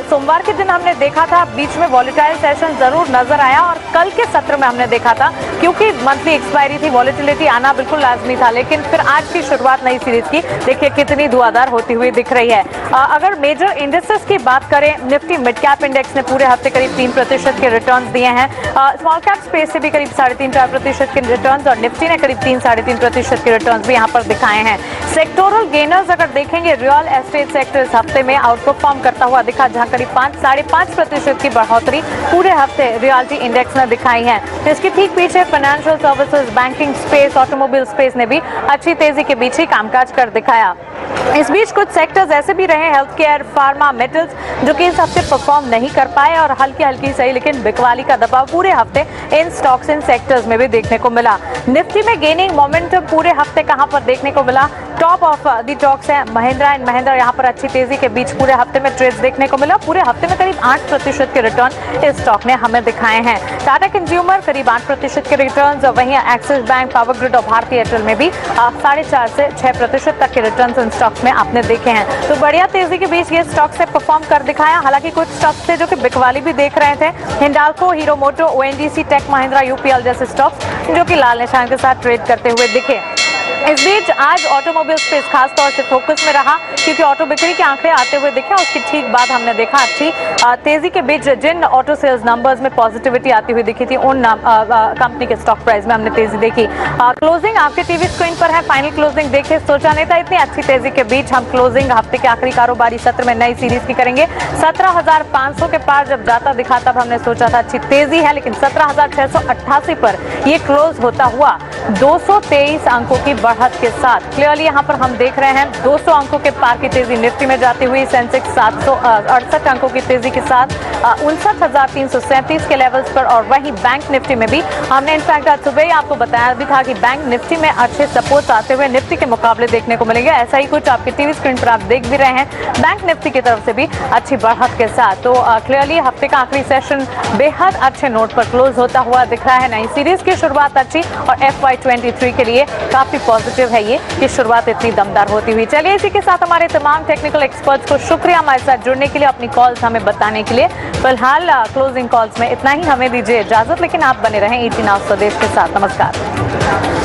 सोमवार के दिन हमने देखा था बीच में वॉलेटाइल सेशन जरूर नजर आया और कल के सत्र में हमने देखा था क्योंकि मंथली एक्सपायरी थी, वॉलेटिलिटी आना बिल्कुल लाजमी था, लेकिन फिर आज की शुरुआत नई सीरीज की देखिए कितनी धुआंधार होती हुई दिख रही है। अगर मेजर इंडेक्सेस की बात करें, निफ्टी मिड कैप इंडेक्स ने पूरे हफ्ते करीब 3% के रिटर्न्स दिए हैं। स्मॉल कैप स्पेस से भी करीब 3.5-4% के रिटर्न्स और निफ्टी ने करीब 3-3.5% के रिटर्न्स भी यहाँ पर दिखाए हैं। सेक्टोरल गेनर्स अगर देखेंगे, रियल एस्टेट सेक्टर इस हफ्ते में आउट परफॉर्म करता हुआ दिखा, जहां करीब 5-5.5% की बढ़ोतरी पूरे हफ्ते रियलिटी इंडेक्स ने दिखाई है। इसके ठीक पीछे financial services, banking space, automobile space ने भी अच्छी तेजी के बीच ही कामकाज कर दिखाया। इस बीच कुछ सेक्टर्स ऐसे भी रहे, हेल्थ केयर, फार्मा, मेटल्स, जो कि इस हफ्ते परफॉर्म नहीं कर पाए और हल्की सही लेकिन बिकवाली का दबाव पूरे हफ्ते इन स्टॉक्स, इन सेक्टर्स में भी देखने को मिला। निफ्टी में गेनिंग मोमेंटम पूरे हफ्ते कहां पर देखने को मिला? टॉप ऑफ दी टॉक्स है महिंद्रा एंड महिंद्रा, यहाँ पर अच्छी तेजी के बीच पूरे हफ्ते में ट्रेड्स देखने को मिला। पूरे हफ्ते में करीब 8% के रिटर्न इस स्टॉक ने हमें दिखाए हैं। टाटा कंज्यूमर करीब 8% के रिटर्न, वहीं एक्सिस बैंक, पावर ग्रिड और भारती एयरटेल में भी 4.5 से 6% तक के रिटर्न इन स्टॉक्स में आपने देखे हैं। तो बढ़िया तेजी के बीच ये स्टॉक से परफॉर्म कर दिखाया। हालांकि कुछ स्टॉक्स थे जो कि बिकवाली भी देख रहे थे, हिंडाल्को, हीरो मोटो, ओएनजीसी, टेक महिंद्रा, यूपीएल जैसे स्टॉक्स जो कि लाल निशान के साथ ट्रेड करते हुए दिखे। इस बीच आज ऑटोमोबाइल स्पेस खास तौर से फोकस में रहा क्योंकि ऑटो बिक्री के आंकड़े आते हुए दिखे। उसकी ठीक बाद हमने देखा अच्छी तेजी के बीच जिन ऑटो सेल्स नंबर्स में पॉजिटिविटी आती हुई दिखी थी उन कंपनी के स्टॉक प्राइस में हमने तेजी देखी। क्लोजिंग आपके टीवी स्क्रीन पर है, फाइनल क्लोजिंग देखिए। सोचा नहीं था इतनी अच्छी तेजी के बीच हम क्लोजिंग हफ्ते के आखिरी कारोबारी सत्र में नई सीरीज की करेंगे। 17,500 के पार जब जाता दिखा तब हमने सोचा था अच्छी तेजी है, लेकिन 17,688 पर यह क्लोज होता हुआ 223 अंकों की बढ़त के साथ क्लियरली यहाँ पर हम देख रहे हैं 200 अंकों के पार की तेजी निफ्टी में जाती हुई। सेंसेक्स 768 अंकों की तेजी के साथ 59,337 के लेवल्स पर, और वहीं बैंक निफ्टी में भी हमने इनफैक्ट आज सुबह ही आपको बताया भी था कि बैंक निफ्टी में अच्छे सपोर्ट आते हुए निफ्टी के मुकाबले देखने को मिलेंगे। ऐसा ही कुछ आपके टीवी स्क्रीन पर आप देख भी रहे हैं, बैंक निफ्टी की तरफ से भी अच्छी बढ़त के साथ। तो क्लियरली हफ्ते का आखिरी सेशन बेहद अच्छे नोट पर क्लोज होता हुआ दिख रहा है। नई सीरीज की शुरुआत अच्छी और FY23 के लिए काफी पॉजिटिव है ये कि शुरुआत इतनी दमदार होती हुई। चलिए इसी के साथ हमारे तमाम टेक्निकल एक्सपर्ट्स को शुक्रिया हमारे साथ जुड़ने के लिए, अपनी कॉल्स हमें बताने के लिए। फिलहाल क्लोजिंग कॉल्स में इतना ही, हमें दीजिए इजाजत, लेकिन आप बने रहें 18 आवर्स स्वदेश के साथ। नमस्कार।